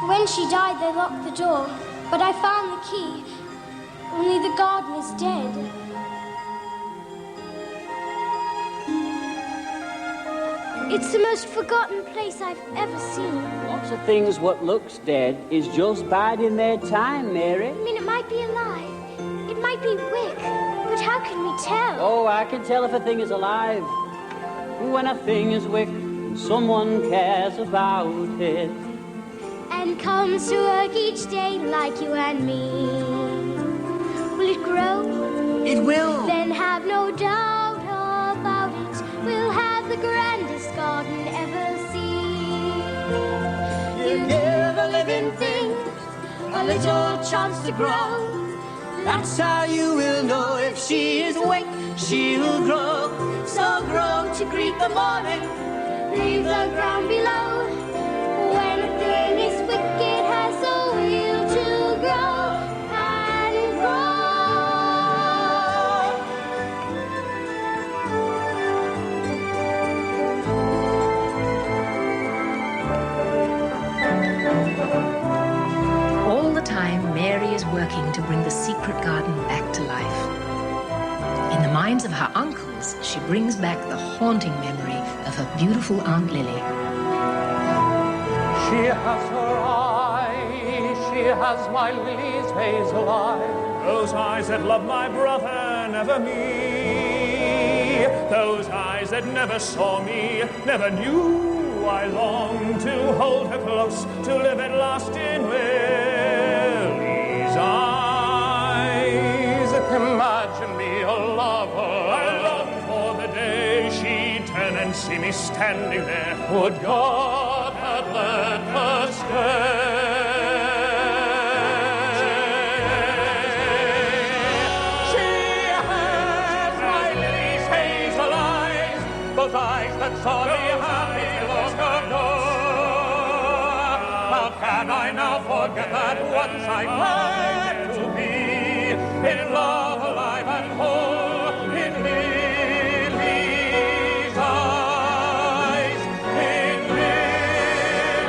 When she died, they locked the door, but I found the key. Only the garden is dead. It's the most forgotten place I've ever seen. Lots of things what looks dead is just biding their time, Mary. I mean, it might be alive. It might be Wick. But how can we tell? Oh, I can tell if a thing is alive. When a thing is wick, someone cares about it. And comes to work each day like you and me. Will it grow? It will. Then have no doubt about it. We'll have the grandest garden ever seen. You give a living thing a little chance to grow. That's how you will know if she is awake, she'll grow. So grow to greet the morning, leave the ground below. When a thing is wicked, has a will to grow and grow. All the time, Mary is working to bring the secret garden back to life. In the minds of her uncles, she brings back the haunting memory of her beautiful Aunt Lily. She has her eyes, she has my Lily's hazel eye. Those eyes that love my brother, never me. Those eyes that never saw me, never knew I longed to hold her close, to live at last in Lily's eyes. Imagine me a lover, I long for the day she'd turn and see me standing there. Would God had let her stay. She has my Lily's hazel eyes, those eyes that saw me happy long ago. How can I now forget that once I had to be in love, alive and whole, in Lily's eyes, in Lily's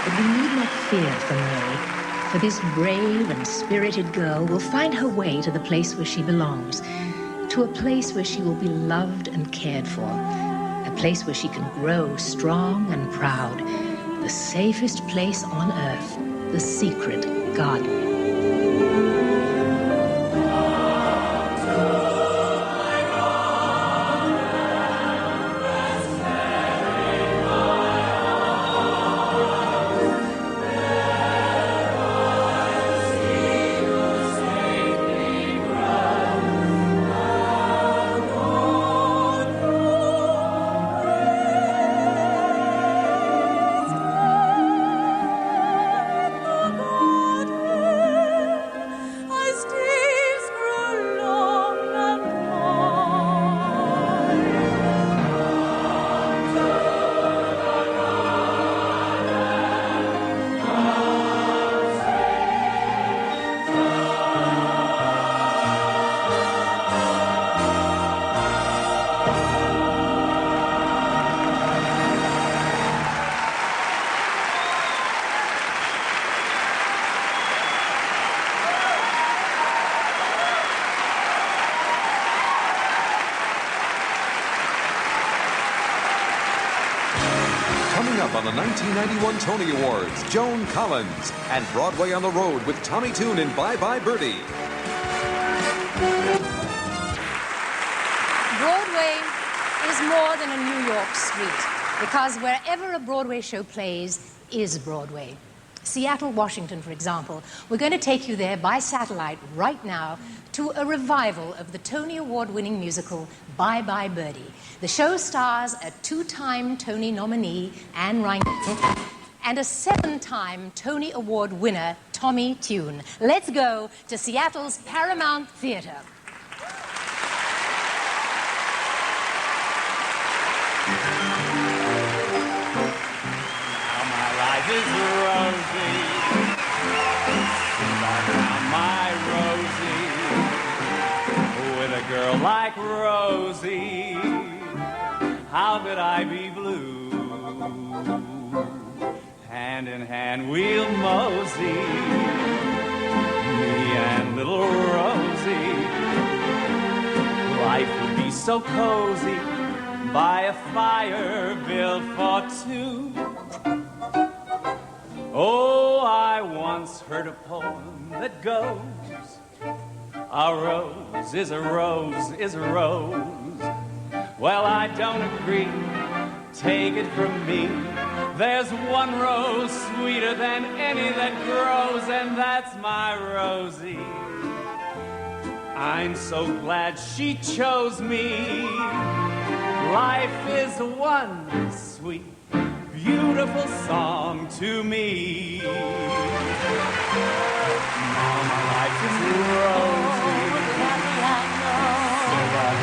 But we need not fear for Mary, for this brave and spirited girl will find her way to the place where she belongs, to a place where she will be loved and cared for, a a place where she can grow strong and proud, the safest place on earth, the secret garden. Coming up on the 1991 Tony Awards, Joan Collins, and Broadway on the Road with Tommy Tune in Bye Bye Birdie. Broadway is more than a New York street, because wherever a Broadway show plays is Broadway. Seattle, Washington, for example. We're going to take you there by satellite right now to a revival of the Tony Award-winning musical Bye Bye Birdie. The show stars a two-time Tony nominee, Anne Reinhardt, and a seven-time Tony Award winner, Tommy Tune. Let's go to Seattle's Paramount Theater. Now my life is rosy. Now my Rosie, with a girl like Rosie, how could I be blue? Hand in hand we'll mosey, me and little Rosie. Life would be so cozy by a fire built for two. Oh, I once heard a poem that goes, a rose is a rose is a rose. Well, I don't agree, take it from me. There's one rose sweeter than any that grows, and that's my Rosie. I'm so glad she chose me. Life is one sweet, beautiful song to me. Now my life is rosy.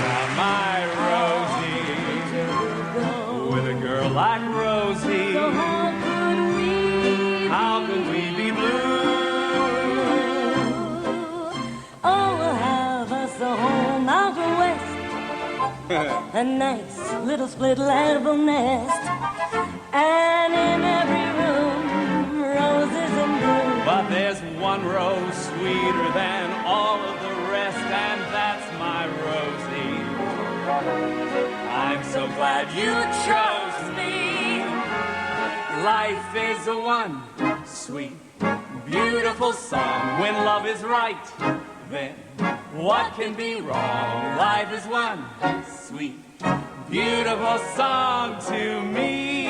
Now my Rosie, with a girl like Rosie, how could we be blue? Oh, we'll have us a home out west, a nice little split level nest, and in every room, roses and blue. But there's one rose sweeter than all of the rest, and that's my Rosie. I'm so glad you chose me. Life is a one sweet, beautiful song. When love is right, then what can be wrong? Life is one sweet, beautiful song to me.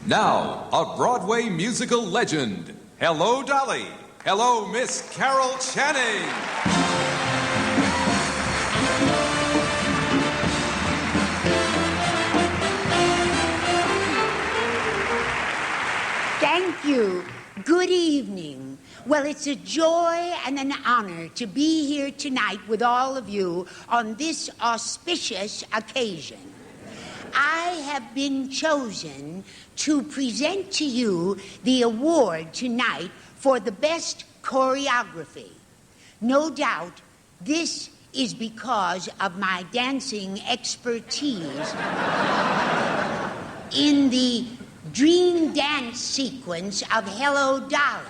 Now, a Broadway musical legend. Hello, Dolly. Hello, Miss Carol Channing. Thank you. Good evening. Well, it's a joy and an honor to be here tonight with all of you on this auspicious occasion. I have been chosen to present to you the award tonight for the best choreography. No doubt this is because of my dancing expertise in the dream dance sequence of Hello, Dolly.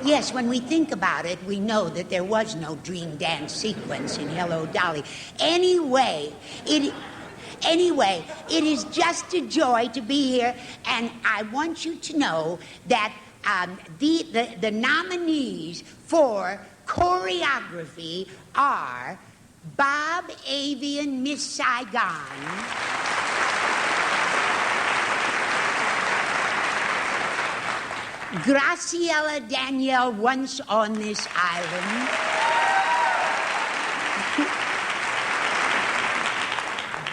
Yes, when we think about it, we know that there was no dream dance sequence in Hello, Dolly. Anyway, it is just a joy to be here, and I want you to know that the nominees for choreography are Bob Avian, Miss Saigon, Graciela Danielle, Once on This Island,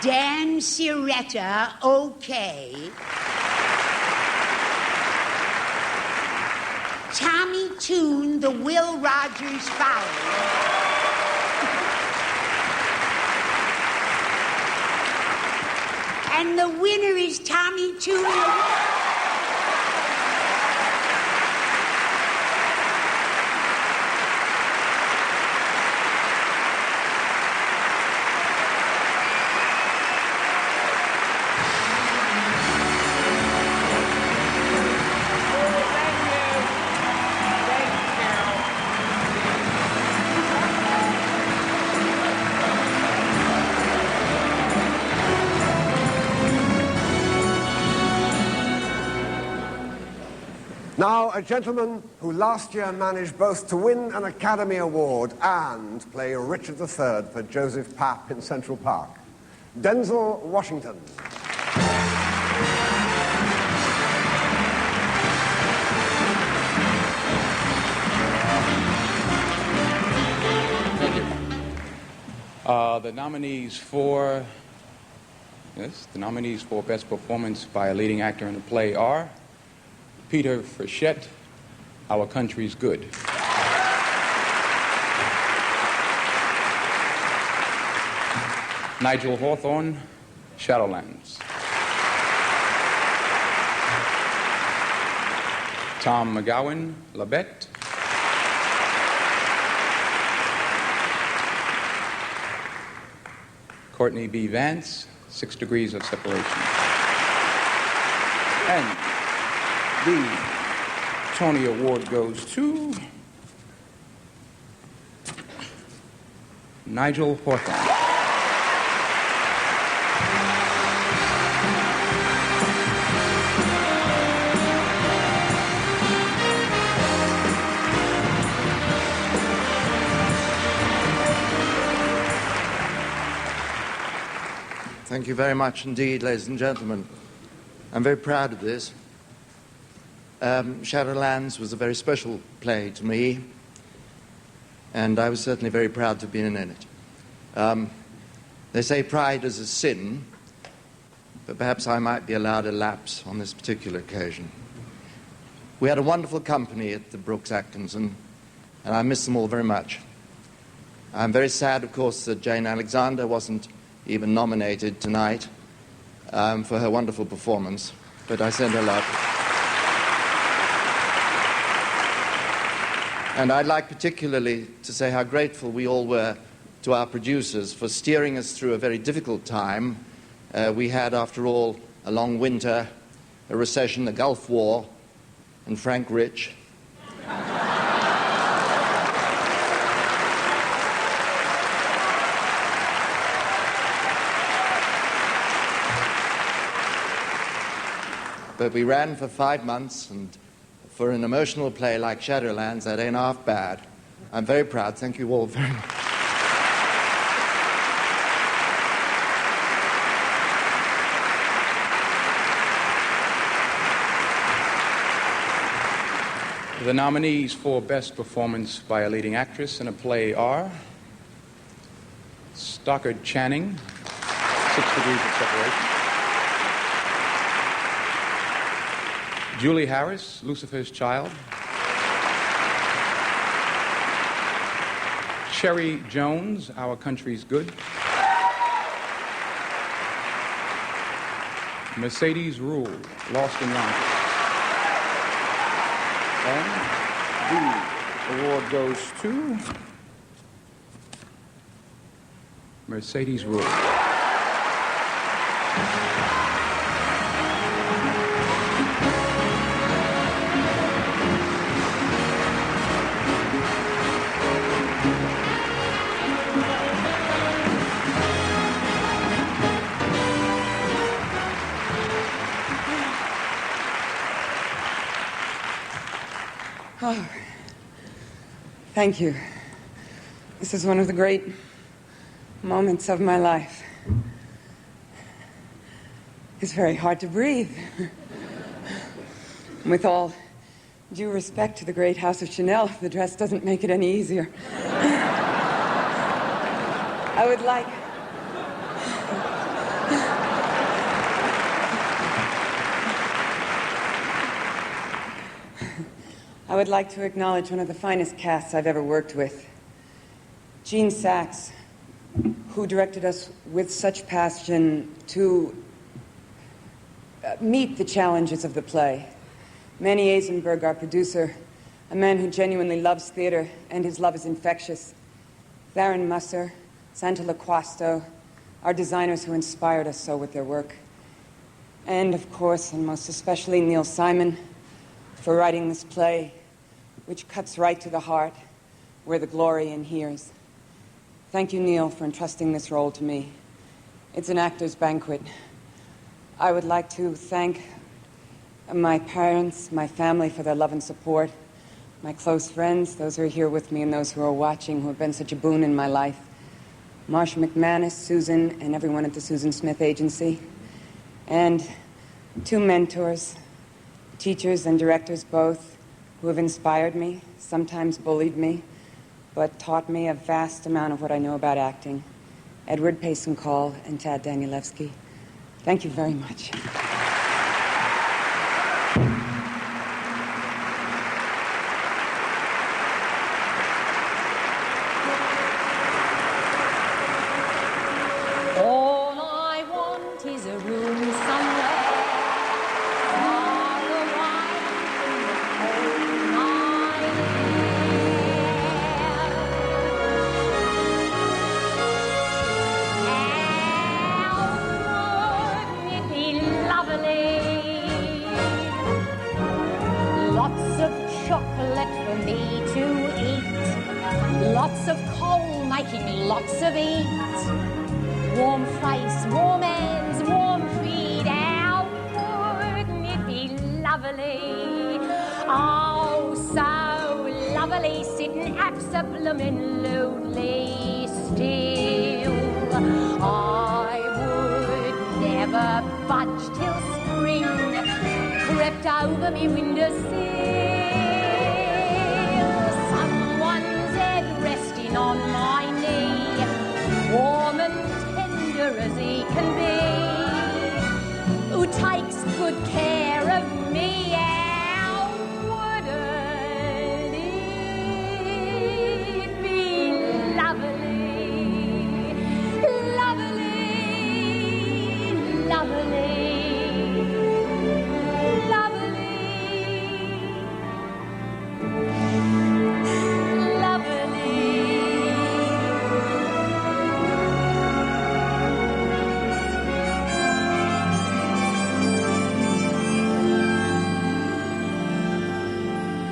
Dan Siretta, OK, Tommy Toon, the Will Rogers Follies, and the winner is Tommy Toon. Now, a gentleman who last year managed both to win an Academy Award and play Richard III for Joseph Papp in Central Park, Denzel Washington. Thank you. The nominees for Best Performance by a Leading Actor in a Play are Peter Frechette, Our Country's Good. Nigel Hawthorne, Shadowlands. Tom McGowan, Labette. Courtney B. Vance, 6 Degrees of Separation. And the Tony Award goes to Nigel Hawthorne. Thank you very much indeed, ladies and gentlemen. I'm very proud of this. Shadowlands was a very special play to me, and I was certainly very proud to be in it. They say pride is a sin, but perhaps I might be allowed a lapse on this particular occasion. We had a wonderful company at the Brooks Atkinson, and I miss them all very much. I'm very sad, of course, that Jane Alexander wasn't even nominated tonight for her wonderful performance, but I send her love. And I'd like particularly to say how grateful we all were to our producers for steering us through a very difficult time. We had, after all, a long winter, a recession, the Gulf War, and Frank Rich. But we ran for 5 months, and for an emotional play like Shadowlands, that ain't half bad. I'm very proud. Thank you all very much. The nominees for Best Performance by a Leading Actress in a Play are Stockard Channing, 6 Degrees of Separation. Julie Harris, Lucifer's Child. Cherry Jones, Our Country's Good. Mercedes Rule, Lost in Yonkers. And the award goes to Mercedes Rule. Oh, thank you. This is one of the great moments of my life. It's very hard to breathe. With all due respect to the great House of Chanel, the dress doesn't make it any easier. I would like... I would like to acknowledge one of the finest casts I've ever worked with. Gene Sachs, who directed us with such passion to meet the challenges of the play. Manny Eisenberg, our producer, a man who genuinely loves theater, and his love is infectious. Theron Musser, Santa Laquasto, our designers who inspired us so with their work. And, of course, and most especially, Neil Simon, for writing this play, which cuts right to the heart, where the glory inheres. Thank you, Neil, for entrusting this role to me. It's an actor's banquet. I would like to thank my parents, my family for their love and support, my close friends, those who are here with me and those who are watching, who have been such a boon in my life. Marsha McManus, Susan, and everyone at the Susan Smith Agency. And 2 mentors, teachers and directors both, who have inspired me, sometimes bullied me, but taught me a vast amount of what I know about acting. Edward Payson Call and Tad Danielewski. Thank you very much. All I want is a room somewhere far away from the home I live. How wouldn't it be lovely? Lots of chocolate for me to eat. Lots of coal making lots of heat. Warm face, warm hands, warm feet. How wouldn't it be lovely? Oh, so lovely, sitting abso-bloomin' still. I would never budge till spring crept over me windowsill. Someone's head resting on my knee, warm and tender as he can be, who takes good care of me. How wouldn't it be lovely, lovely, lovely, lovely, lovely.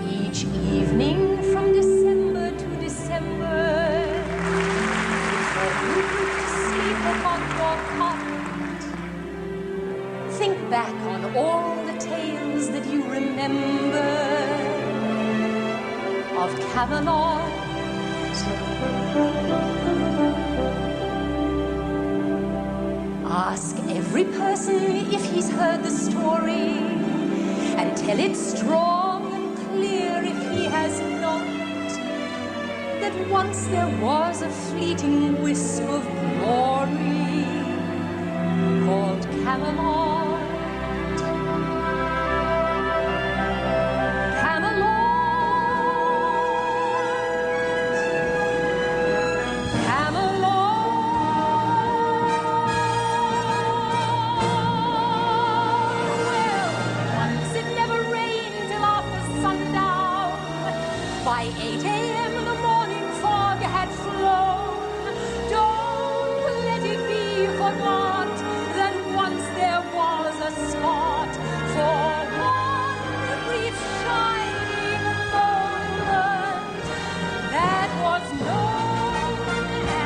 Each evening from December to December, before you go to sleep upon your cot, think back on all the tales that you remember of Camelot. Ask every person if he's heard the story, and tell it strong and clear if as not that once there was a fleeting wisp of glory called Camelot. By 8 a.m. the morning fog had flown. Don't let it be forgot that once there was a spot for one brief shining moment that was known as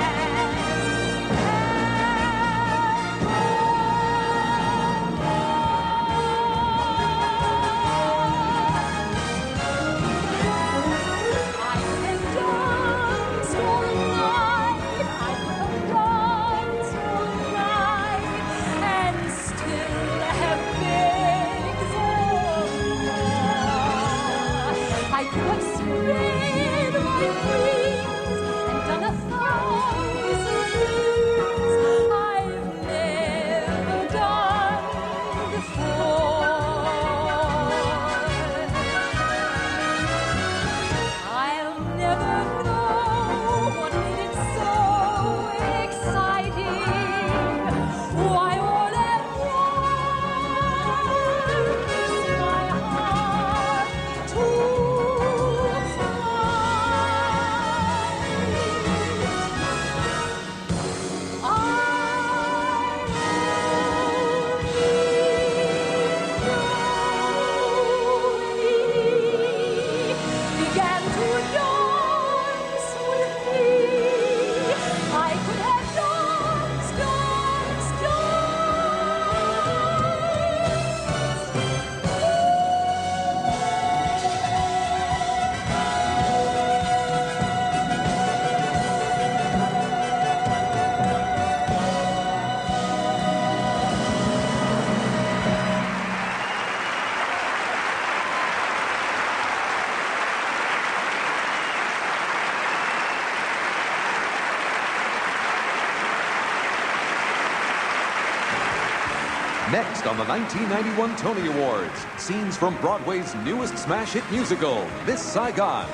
Next on the 1991 Tony Awards, scenes from Broadway's newest smash hit musical, Miss Saigon.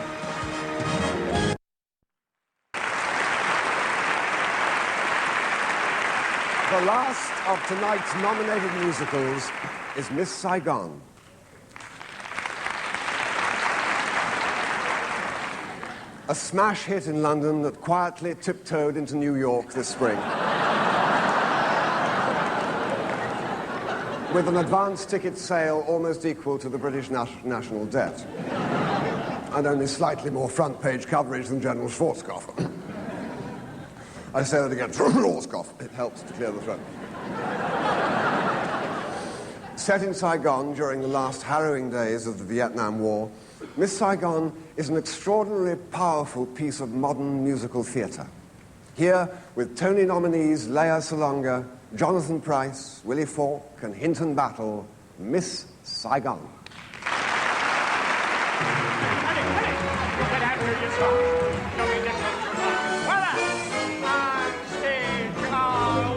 The last of tonight's nominated musicals is Miss Saigon. A smash hit in London that quietly tiptoed into New York this spring. With an advance ticket sale almost equal to the British national debt. And only slightly more front-page coverage than General Schwarzkopf. I say that again, Schwarzkopf. It helps to clear the throat. Set in Saigon during the last harrowing days of the Vietnam War, Miss Saigon is an extraordinarily powerful piece of modern musical theatre. Here, with Tony nominees Lea Salonga, Jonathan Pryce, Willie Falk, and Hinton Battle, Miss Saigon.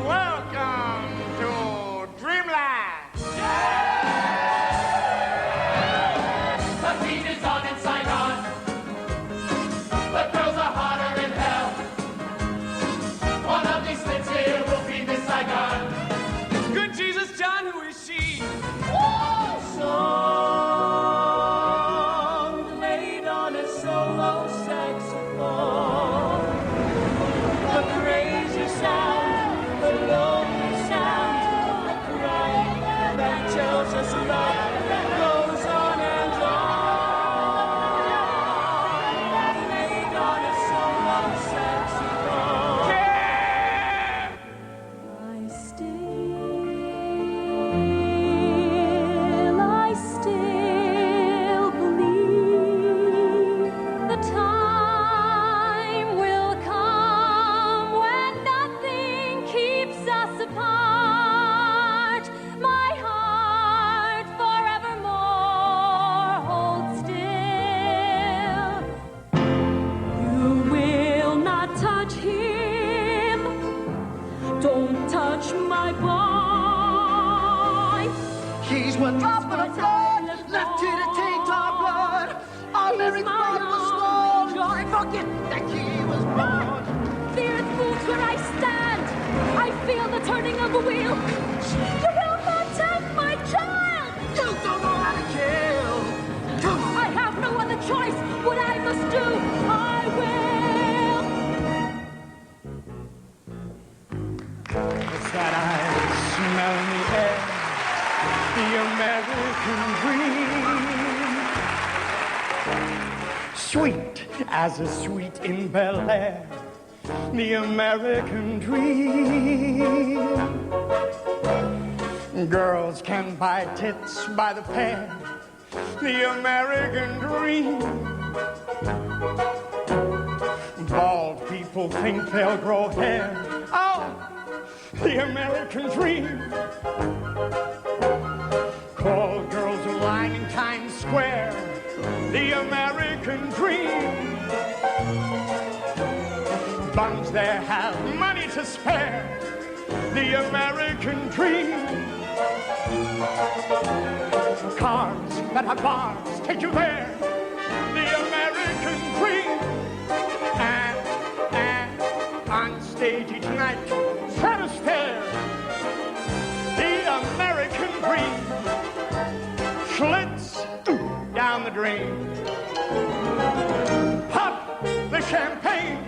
Welcome to Dreamland. The heat is on in Saigon. The girls are hotter in hell. One of these lips here will be Miss Saigon. Good Jesus, John, who is she? Song played on a solo saxophone. The crazy sound, the lonely sound, the cry that tells us love goes on and on. Played on a solo saxophone. I still believe the time will come when nothing keeps us apart. My heart forevermore holds still. touch my boy. He's one drop of blood left here to taint our blood. Our very blood was small. Forget that he was born. The earth moves where I stand. I feel the turning of the wheel. You will not take my child. You don't know how to kill. Come on. I have no other choice. What I must do, I will. It's that I smell in the air, the American dream. Sweet as a sweet in Bel Air, the American dream. Girls can buy tits by the pair, the American dream. Bald people think they'll grow hair. Oh, the American dream. Call girls who line in Times Square, the American dream. Bums there have money to spare, the American dream. Cars that have bars take you there, the American dream. And on stage each night, Fred Astaire, the American dream. Schlitz down the drain. Pop the champagne.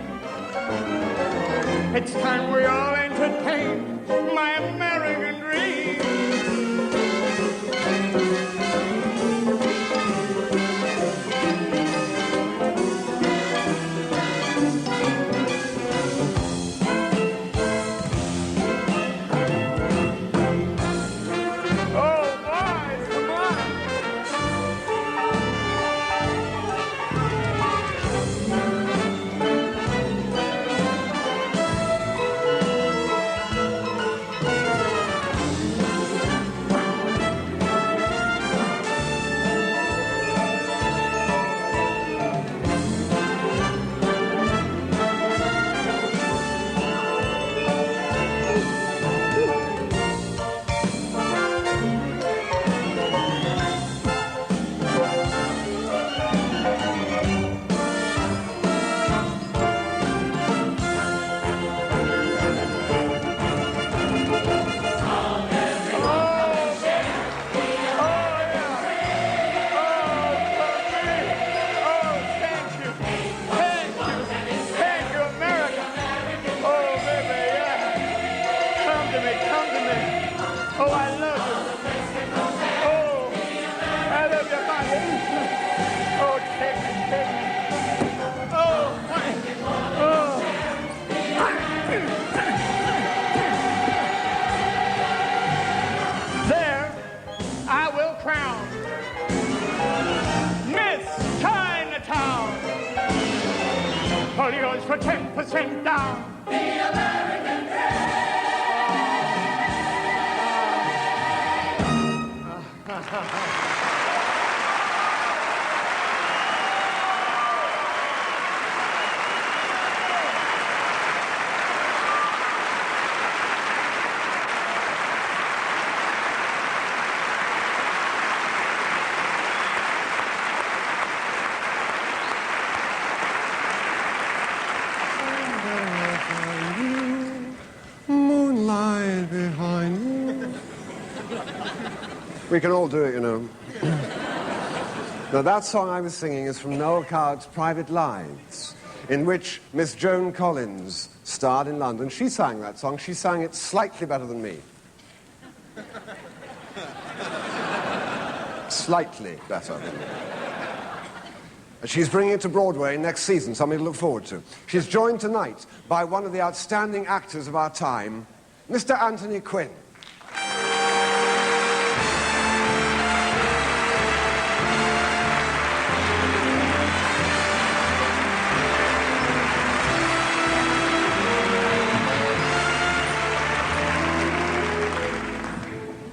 It's time we all entertain my American dream. Yours for 10% down. The American dream. Moonlight behind you. We can all do it, you know. Now, that song I was singing is from Noel Coward's Private Lives, in which Miss Joan Collins starred in London. She sang that song. She sang it slightly better than me. Slightly better than me. She's bringing it to Broadway next season, something to look forward to. She's joined tonight by one of the outstanding actors of our time, Mr. Anthony Quinn.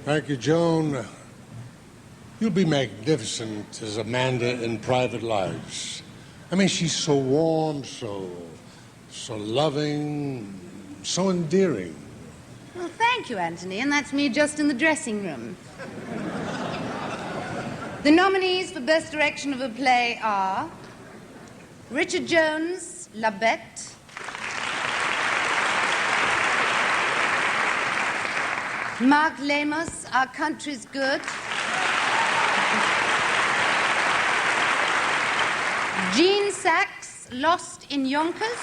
Thank you, Joan. You'll be magnificent as Amanda in Private Lives. I mean, she's so warm, so loving, so endearing. Well, thank you, Anthony, and that's me just in the dressing room. The nominees for Best Direction of a Play are Richard Jones, La Bête, Mark Lamos, Our Country's Good, Gene Sachs, Lost in Yonkers,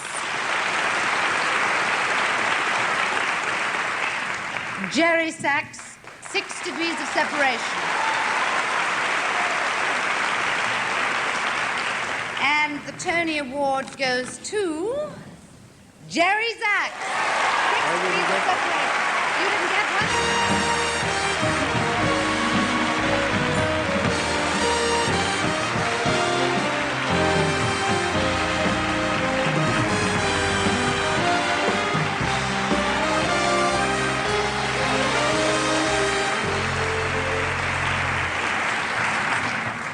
Jerry Sachs, 6 Degrees of Separation. And the Tony Award goes to Jerry Sachs, 6 Degrees of Separation. You didn't get one?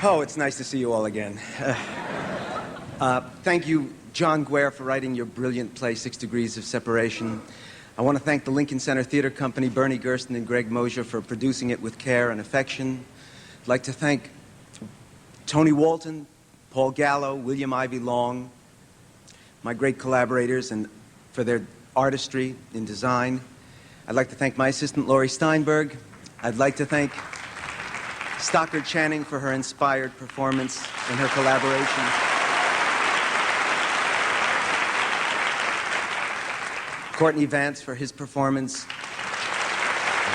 Oh, it's nice to see you all again. Thank you, John Guare, for writing your brilliant play, 6 Degrees of Separation. I want to thank the Lincoln Center Theater Company, Bernie Gersten and Greg Mosier, for producing it with care and affection. I'd like to thank Tony Walton, Paul Gallo, William Ivy Long, my great collaborators, and for their artistry in design. I'd like to thank my assistant, Laurie Steinberg. I'd like to thank Stockard Channing for her inspired performance and her collaboration. Courtney Vance for his performance.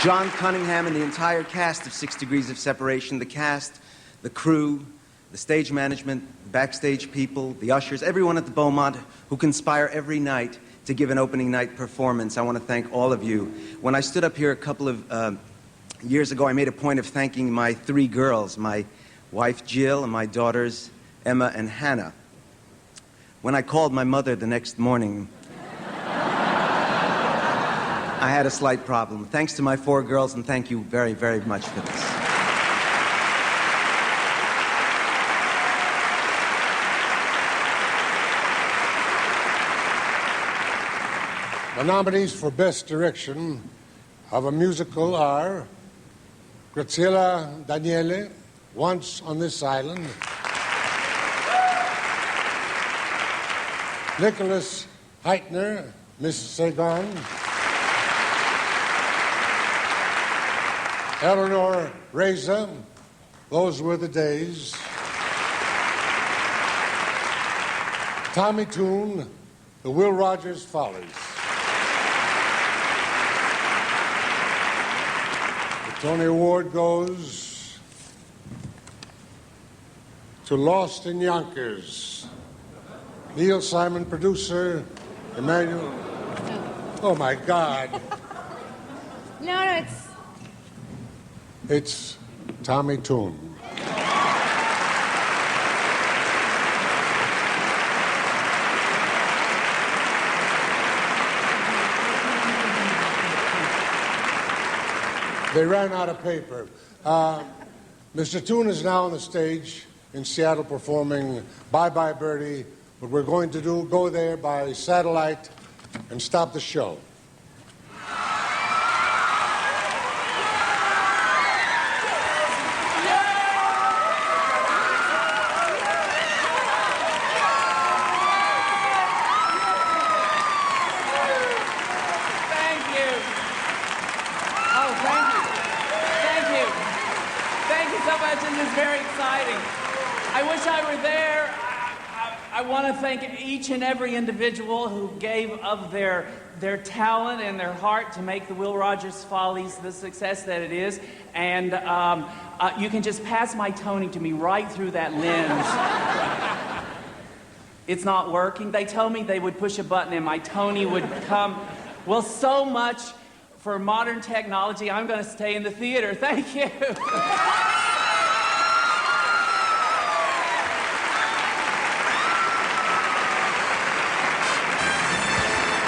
John Cunningham and the entire cast of 6 Degrees of Separation, the cast, the crew, the stage management, the backstage people, the ushers, everyone at the Beaumont who conspire every night to give an opening night performance. I want to thank all of you. When I stood up here a couple of years ago, I made a point of thanking my 3 girls, my wife Jill and my daughters Emma and Hannah. When I called my mother the next morning, I had a slight problem. Thanks to my 4 girls, and thank you very, very much for this. The nominees for Best Direction of a Musical are Graziella Daniele, Once on This Island, Nicholas Heitner, Miss Saigon, Eleanor Reza, Those Were the Days, Tommy Toon, The Will Rogers Follies. The Tony Award goes to Lost in Yonkers. Neil Simon, producer, Emmanuel. Oh my God. No, It's Tommy Toon. They ran out of paper. Mr. Toon is now on the stage in Seattle performing Bye Bye Birdie, but we're going to go there by satellite and stop the show. I want to thank each and every individual who gave of their talent and their heart to make the Will Rogers Follies the success that it is. And you can just pass my Tony to me right through that lens. It's not working. They told me they would push a button and my Tony would come. Well, so much for modern technology. I'm going to stay in the theater. Thank you.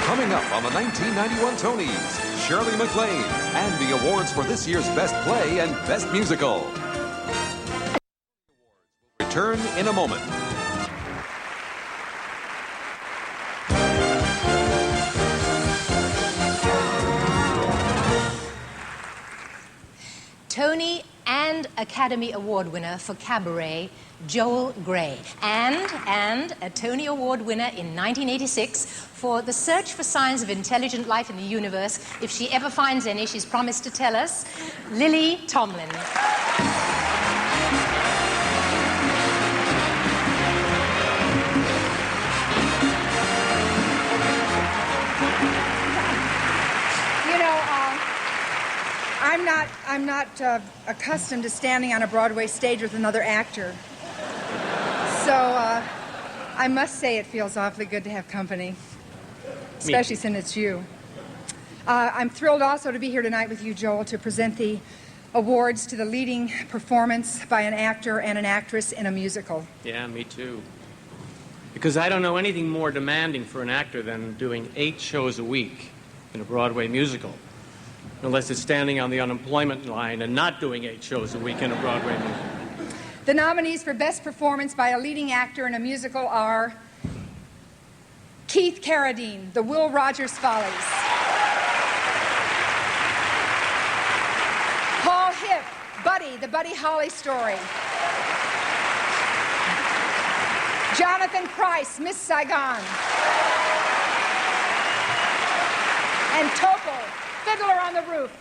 Coming up on the 1991 Tonys, Shirley MacLaine and the awards for this year's Best Play and Best Musical. Return in a moment. Tony and Academy Award winner for Cabaret, Joel Grey, and a Tony Award winner in 1986 for The Search for Signs of Intelligent Life in the Universe. If she ever finds any, she's promised to tell us, Lily Tomlin. I'm not accustomed to standing on a Broadway stage with another actor. So I must say it feels awfully good to have company, especially since it's you. I'm thrilled also to be here tonight with you, Joel, to present the awards to the leading performance by an actor and an actress in a musical. Yeah, me too. Because I don't know anything more demanding for an actor than doing 8 shows a week in a Broadway musical. Unless it's standing on the unemployment line and not doing 8 shows a week in a Broadway musical. The nominees for Best Performance by a Leading Actor in a Musical are Keith Carradine, The Will Rogers Follies; Paul Hipp, Buddy, The Buddy Holly Story; Jonathan Pryce, Miss Saigon; and Topol, Fiddler on the Roof.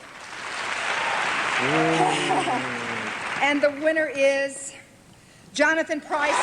And the winner is Jonathan Pryce.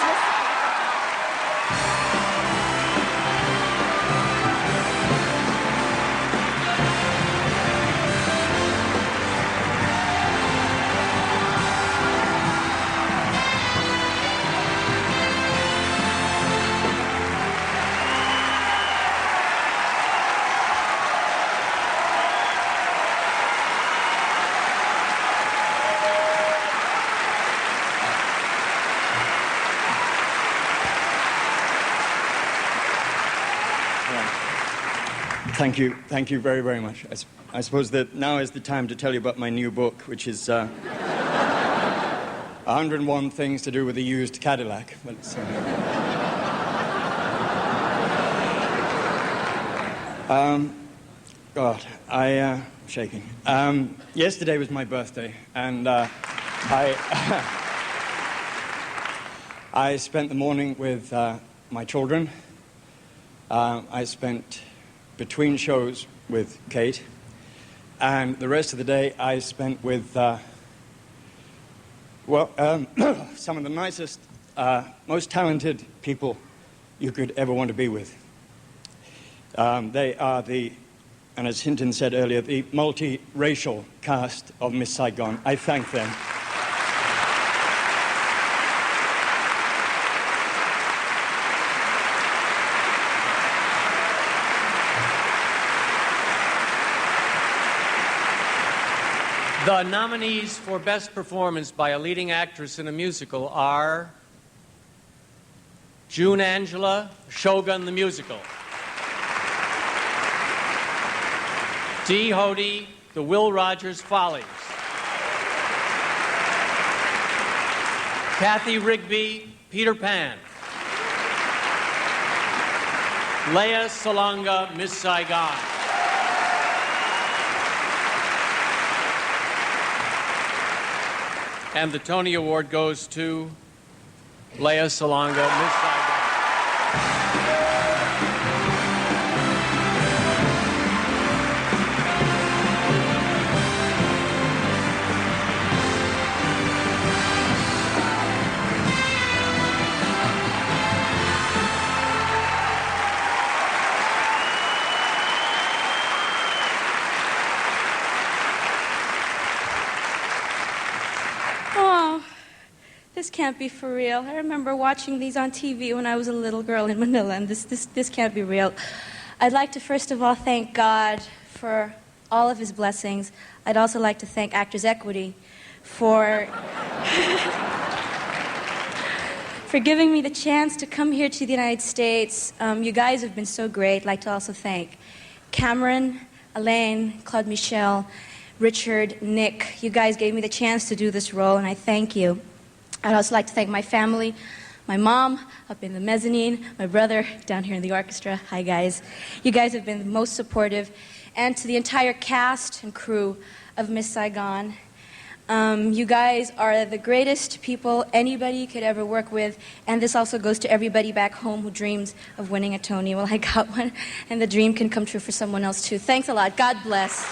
Thank you very, very much. I suppose that now is the time to tell you about my new book, which is 101 Things to Do with a Used Cadillac. But it's, God, I'm shaking. Yesterday was my birthday, and I spent the morning with my children. I spent between shows with Kate, and the rest of the day I spent with, some of the nicest, most talented people you could ever want to be with. They are the, and as Hinton said earlier, the multi-racial cast of Miss Saigon. I thank them. The nominees for Best Performance by a Leading Actress in a Musical are June Angela, Shogun the Musical; Dee Hoty, The Will Rogers Follies; Kathy Rigby, Peter Pan; Lea Salonga, Miss Saigon; and the Tony Award goes to Lea Salonga, Miss Saigon. This can't be for real. I remember watching these on TV when I was a little girl in Manila, and this can't be real. I'd like to first of all thank God for all of his blessings. I'd also like to thank Actors Equity for giving me the chance to come here to the United States. You guys have been so great. I'd like to also thank Cameron, Elaine, Claude Michel, Richard, Nick. You guys gave me the chance to do this role, and I thank you. I'd also like to thank my family, my mom up in the mezzanine, my brother down here in the orchestra. Hi, guys. You guys have been the most supportive. And to the entire cast and crew of Miss Saigon, You guys are the greatest people anybody could ever work with, and this also goes to everybody back home who dreams of winning a Tony. Well, I got one, and the dream can come true for someone else, too. Thanks a lot. God bless.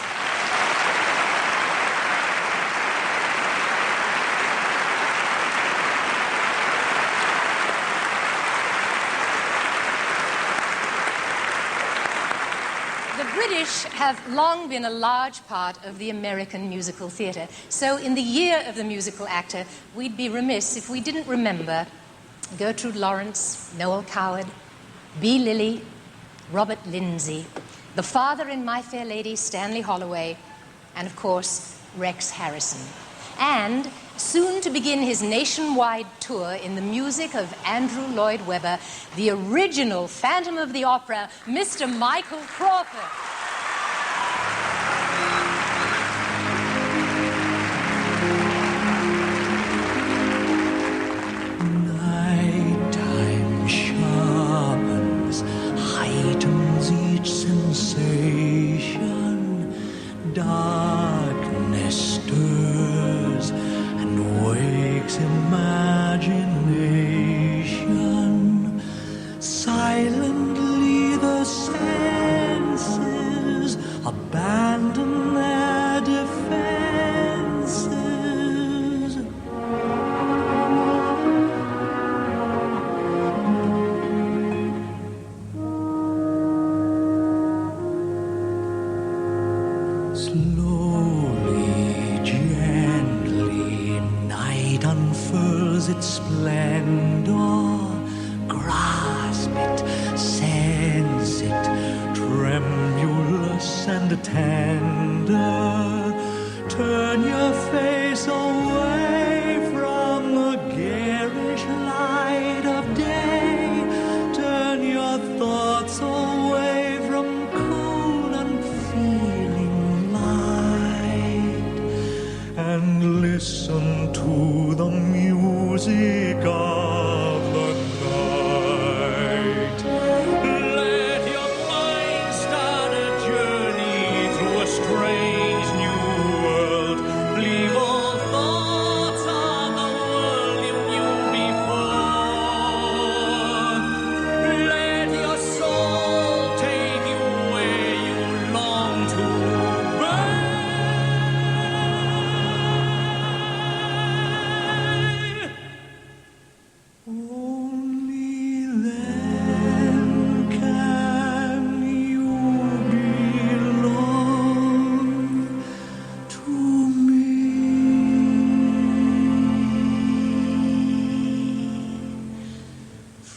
Have long been a large part of the American musical theatre. So in the year of the musical actor, we'd be remiss if we didn't remember Gertrude Lawrence, Noel Coward, B. Lilly, Robert Lindsay, the father in My Fair Lady, Stanley Holloway, and of course, Rex Harrison. And soon to begin his nationwide tour in the music of Andrew Lloyd Webber, the original Phantom of the Opera, Mr. Michael Crawford. Sensation, darkness stirs and wakes imagination. Silently the senses abandon their defenses. Its splendor, grasp it, sense it, tremulous and tender. Turn your face away from the garish light of day. Turn your thoughts away from cold, unfeeling light, and listen to the music of the night. Let your mind start a journey through a strange new world. Leave all thoughts of the world you knew before. Let your soul take you where you long to burn.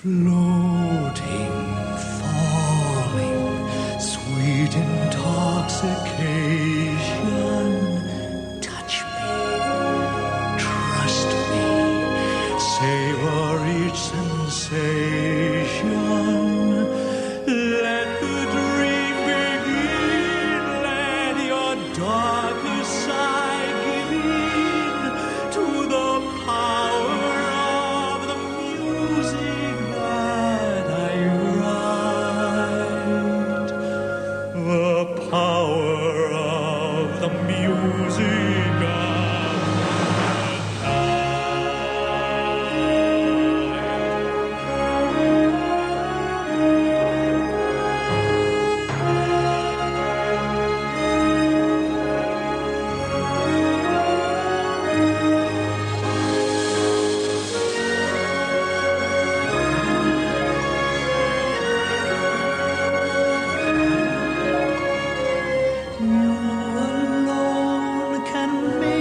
Floating, falling, sweet intoxication. Touch me, trust me, savor each sensation. Let the dream begin, let your darkest side give in to the power of the music that I write. The power of the music of alone can make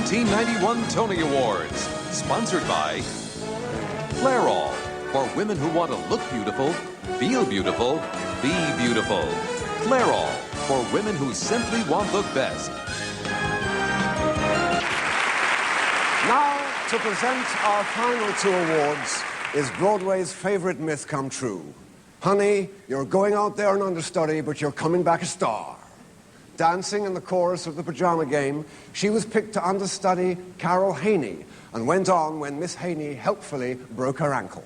1991 Tony Awards. Sponsored by Clairol, for women who want to look beautiful, feel beautiful, be beautiful. Clairol, for women who simply want the best. Now, to present our final two awards is Broadway's favorite myth come true. Honey, you're going out there an understudy, but you're coming back a star. Dancing in the chorus of the Pajama Game, she was picked to understudy Carol Haney and went on when Miss Haney helpfully broke her ankle.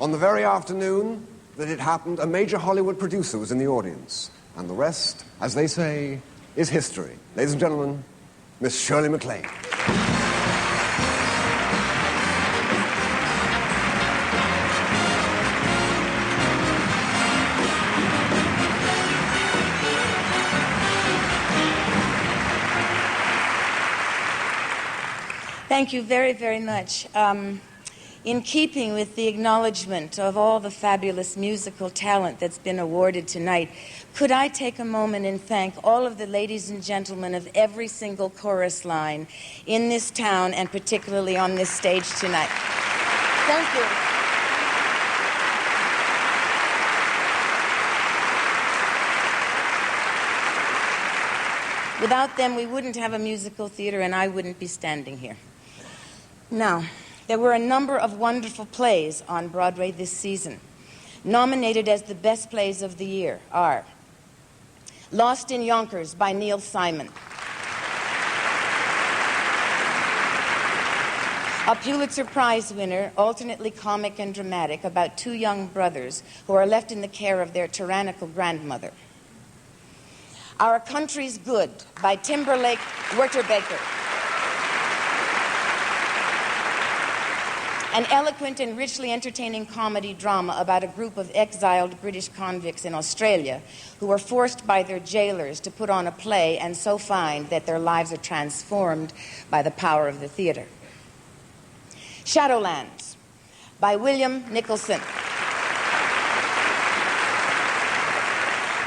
On the very afternoon that it happened, a major Hollywood producer was in the audience. And the rest, as they say, is history. Ladies and gentlemen, Miss Shirley MacLaine. Thank you very, very much. In keeping with the acknowledgement of all the fabulous musical talent that's been awarded tonight, could I take a moment and thank all of the ladies and gentlemen of every single chorus line in this town and particularly on this stage tonight. Thank you. Without them, we wouldn't have a musical theater and I wouldn't be standing here. Now, there were a number of wonderful plays on Broadway this season. Nominated as the best plays of the year are Lost in Yonkers by Neil Simon, a Pulitzer Prize winner, alternately comic and dramatic, about two young brothers who are left in the care of their tyrannical grandmother. Our Country's Good by Timberlake Werterbaker, an eloquent and richly entertaining comedy drama about a group of exiled British convicts in Australia who are forced by their jailers to put on a play and so find that their lives are transformed by the power of the theater. Shadowlands by William Nicholson,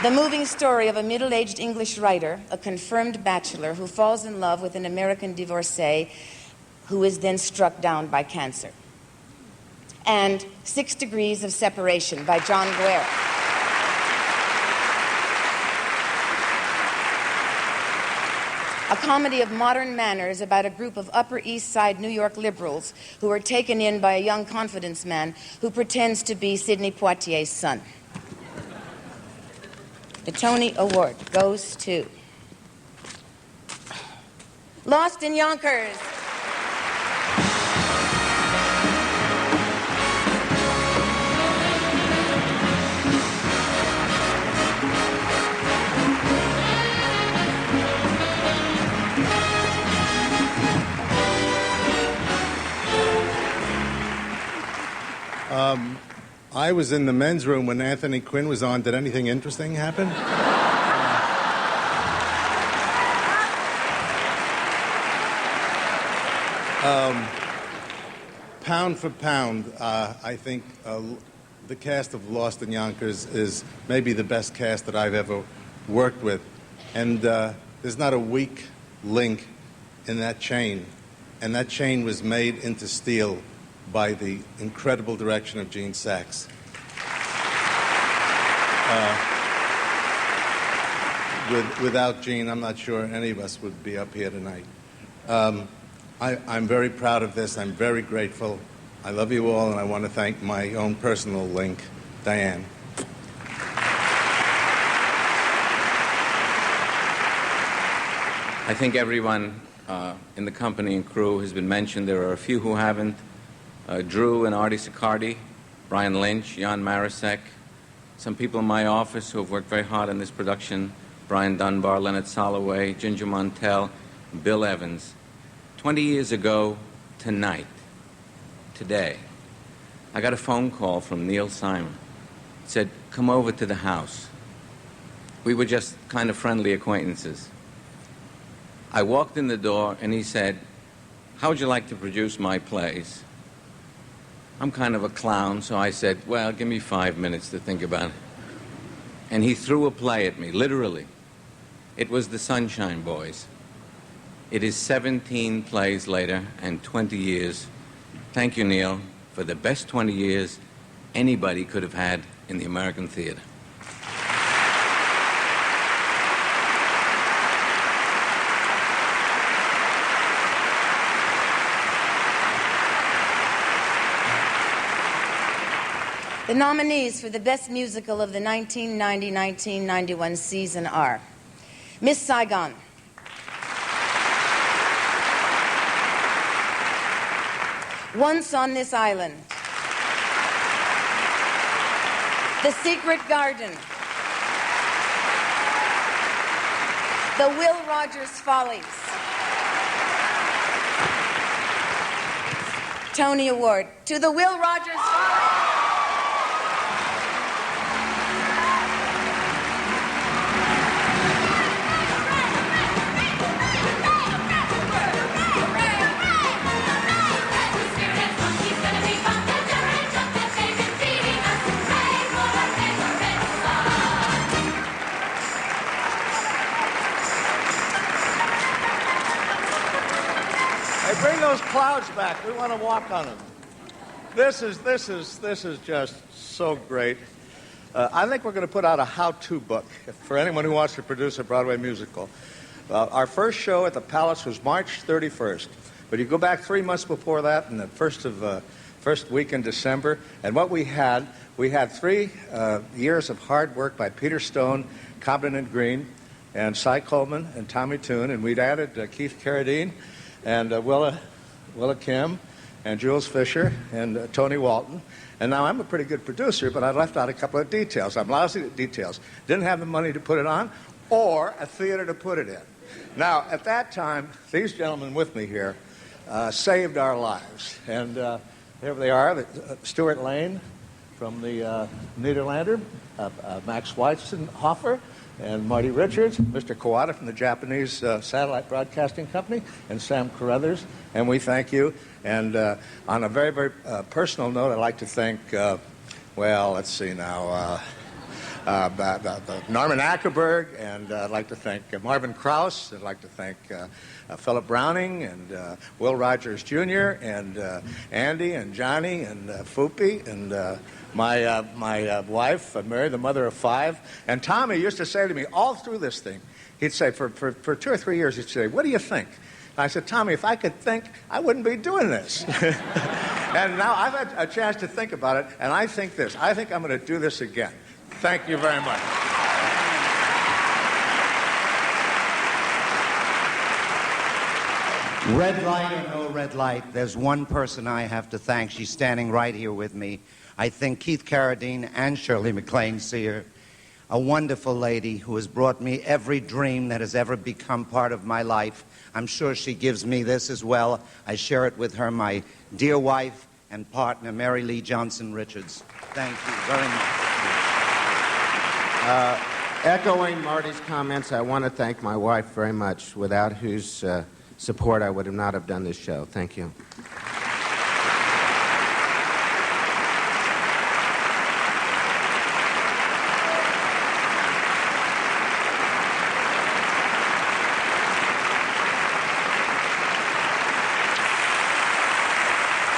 the moving story of a middle-aged English writer, a confirmed bachelor who falls in love with an American divorcee who is then struck down by cancer. And 6 Degrees of Separation by John Guare. A comedy of modern manners about a group of Upper East Side New York liberals who are taken in by a young confidence man who pretends to be Sidney Poitier's son. The Tony Award goes to Lost in Yonkers. I was in the men's room when Anthony Quinn was on. Did anything interesting happen? Pound for pound, I think the cast of Lost in Yonkers is maybe the best cast that I've ever worked with. And there's not a weak link in that chain. And that chain was made into steel by the incredible direction of Gene Saks. Without Gene, I'm not sure any of us would be up here tonight. I'm very proud of this. I'm very grateful. I love you all, and I want to thank my own personal link, Diane. I think everyone in the company and crew has been mentioned. There are a few who haven't. Drew and Artie Sicardi, Brian Lynch, Jan Marasek, some people in my office who have worked very hard on this production, Brian Dunbar, Leonard Soloway, Ginger Montel, Bill Evans. 20 years ago tonight, today, I got a phone call from Neil Simon. It said, come over to the house. We were just kind of friendly acquaintances. I walked in the door and he said, how would you like to produce my plays? I'm kind of a clown, so I said, well, give me 5 minutes to think about it. And he threw a play at me, literally. It was The Sunshine Boys. It is 17 plays later and 20 years. Thank you, Neil, for the best 20 years anybody could have had in the American theater. The nominees for the Best Musical of the 1990-1991 season are Miss Saigon, Once on This Island, The Secret Garden, The Will Rogers Follies, Tony Award to the Will Rogers Follies. Bring those clouds back. We want to walk on them. This is just so great. I think we're going to put out a how-to book for anyone who wants to produce a Broadway musical. Our first show at the Palace was March 31st, but you go back 3 months before that, in the first week in December, and what we had 3 years of hard work by Peter Stone, Cobden and Green, and Cy Coleman and Tommy Toon, and we'd added Keith Carradine and Willa Kim and Jules Fisher and Tony Walton. And now I'm a pretty good producer, but I left out a couple of details. I'm lousy at details. Didn't have the money to put it on or a theater to put it in. Now, at that time, these gentlemen with me here saved our lives. And here they are, Stuart Lane from the Nederlander, Max Weissenhofer, and Marty Richards, Mr. Kawada from the Japanese Satellite Broadcasting Company, and Sam Carruthers, and we thank you. And on a very, very personal note, I'd like to thank, let's see now, Norman Ackerberg, and I'd like to thank Marvin Krause, I'd like to thank Philip Browning, and Will Rogers Jr., and Andy, and Johnny, and Fupi, and my wife, Mary, the mother of 5. And Tommy used to say to me all through this thing, he'd say, for 2 or 3 years, he'd say, "What do you think?" And I said, "Tommy, if I could think, I wouldn't be doing this." And now I've had a chance to think about it, and I think this. I think I'm going to do this again. Thank you very much. Red light or no red light, there's one person I have to thank. She's standing right here with me. I think Keith Carradine and Shirley MacLaine Sear, a wonderful lady who has brought me every dream that has ever become part of my life. I'm sure she gives me this as well. I share it with her, my dear wife and partner, Mary Lee Johnson Richards. Thank you very much. Echoing Marty's comments, I want to thank my wife very much, without whose support I would have not have done this show. Thank you.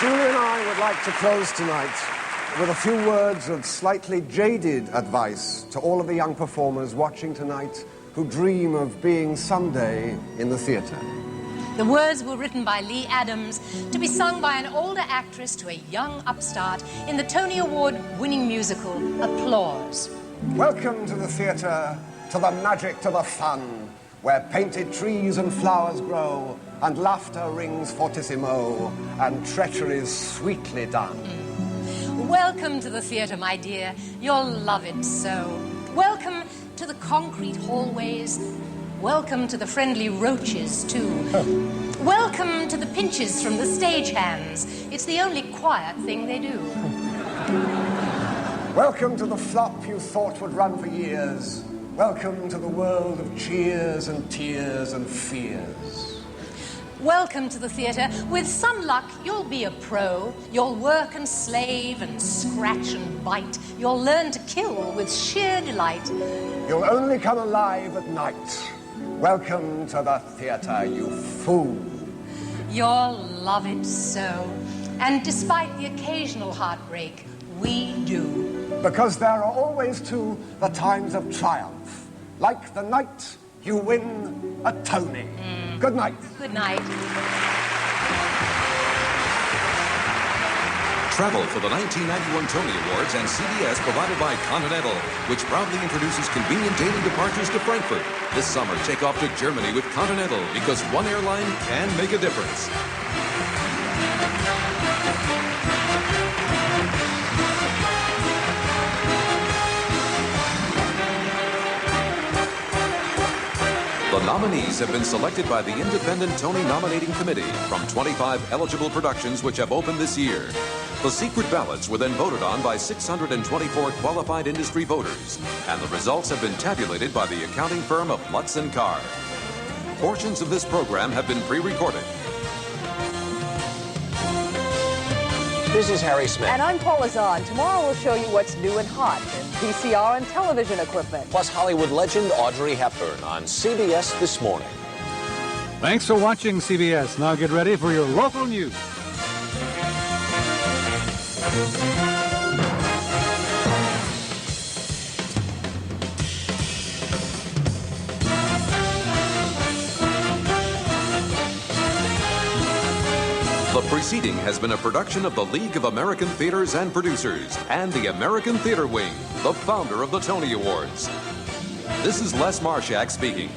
Julie and I would like to close tonight with a few words of slightly jaded advice to all of the young performers watching tonight who dream of being someday in the theater. The words were written by Lee Adams to be sung by an older actress to a young upstart in the Tony Award-winning musical, Applause. Welcome to the theater, to the magic, to the fun, where painted trees and flowers grow, and laughter rings fortissimo, and treachery's sweetly done. Welcome to the theater, my dear. You'll love it so. Welcome to the concrete hallways. Welcome to the friendly roaches, too. Welcome to the pinches from the stagehands. It's the only quiet thing they do. Welcome to the flop you thought would run for years. Welcome to the world of cheers and tears and fears. Welcome to the theater. With some luck, you'll be a pro. You'll work and slave and scratch and bite. You'll learn to kill with sheer delight. You'll only come alive at night, Welcome to the theater, you fool. You'll love it so. And despite the occasional heartbreak, we do. Because there are always, too, the times of triumph. Like the night you win a Tony. Good night. Good night. Travel for the 1991 Tony Awards and CBS provided by Continental, which proudly introduces convenient daily departures to Frankfurt. This summer, take off to Germany with Continental because one airline can make a difference. The nominees have been selected by the Independent Tony Nominating Committee from 25 eligible productions which have opened this year. The secret ballots were then voted on by 624 qualified industry voters, and the results have been tabulated by the accounting firm of Lutz & Carr. Portions of this program have been pre-recorded. This is Harry Smith. And I'm Paula Zahn. Tomorrow we'll show you what's new and hot in VCR and television equipment. Plus Hollywood legend Audrey Hepburn on CBS This Morning. Thanks for watching CBS. Now get ready for your local news. The preceding has been a production of the League of American Theaters and Producers and the American Theater Wing, the founder of the Tony Awards. This is Les Marshak speaking.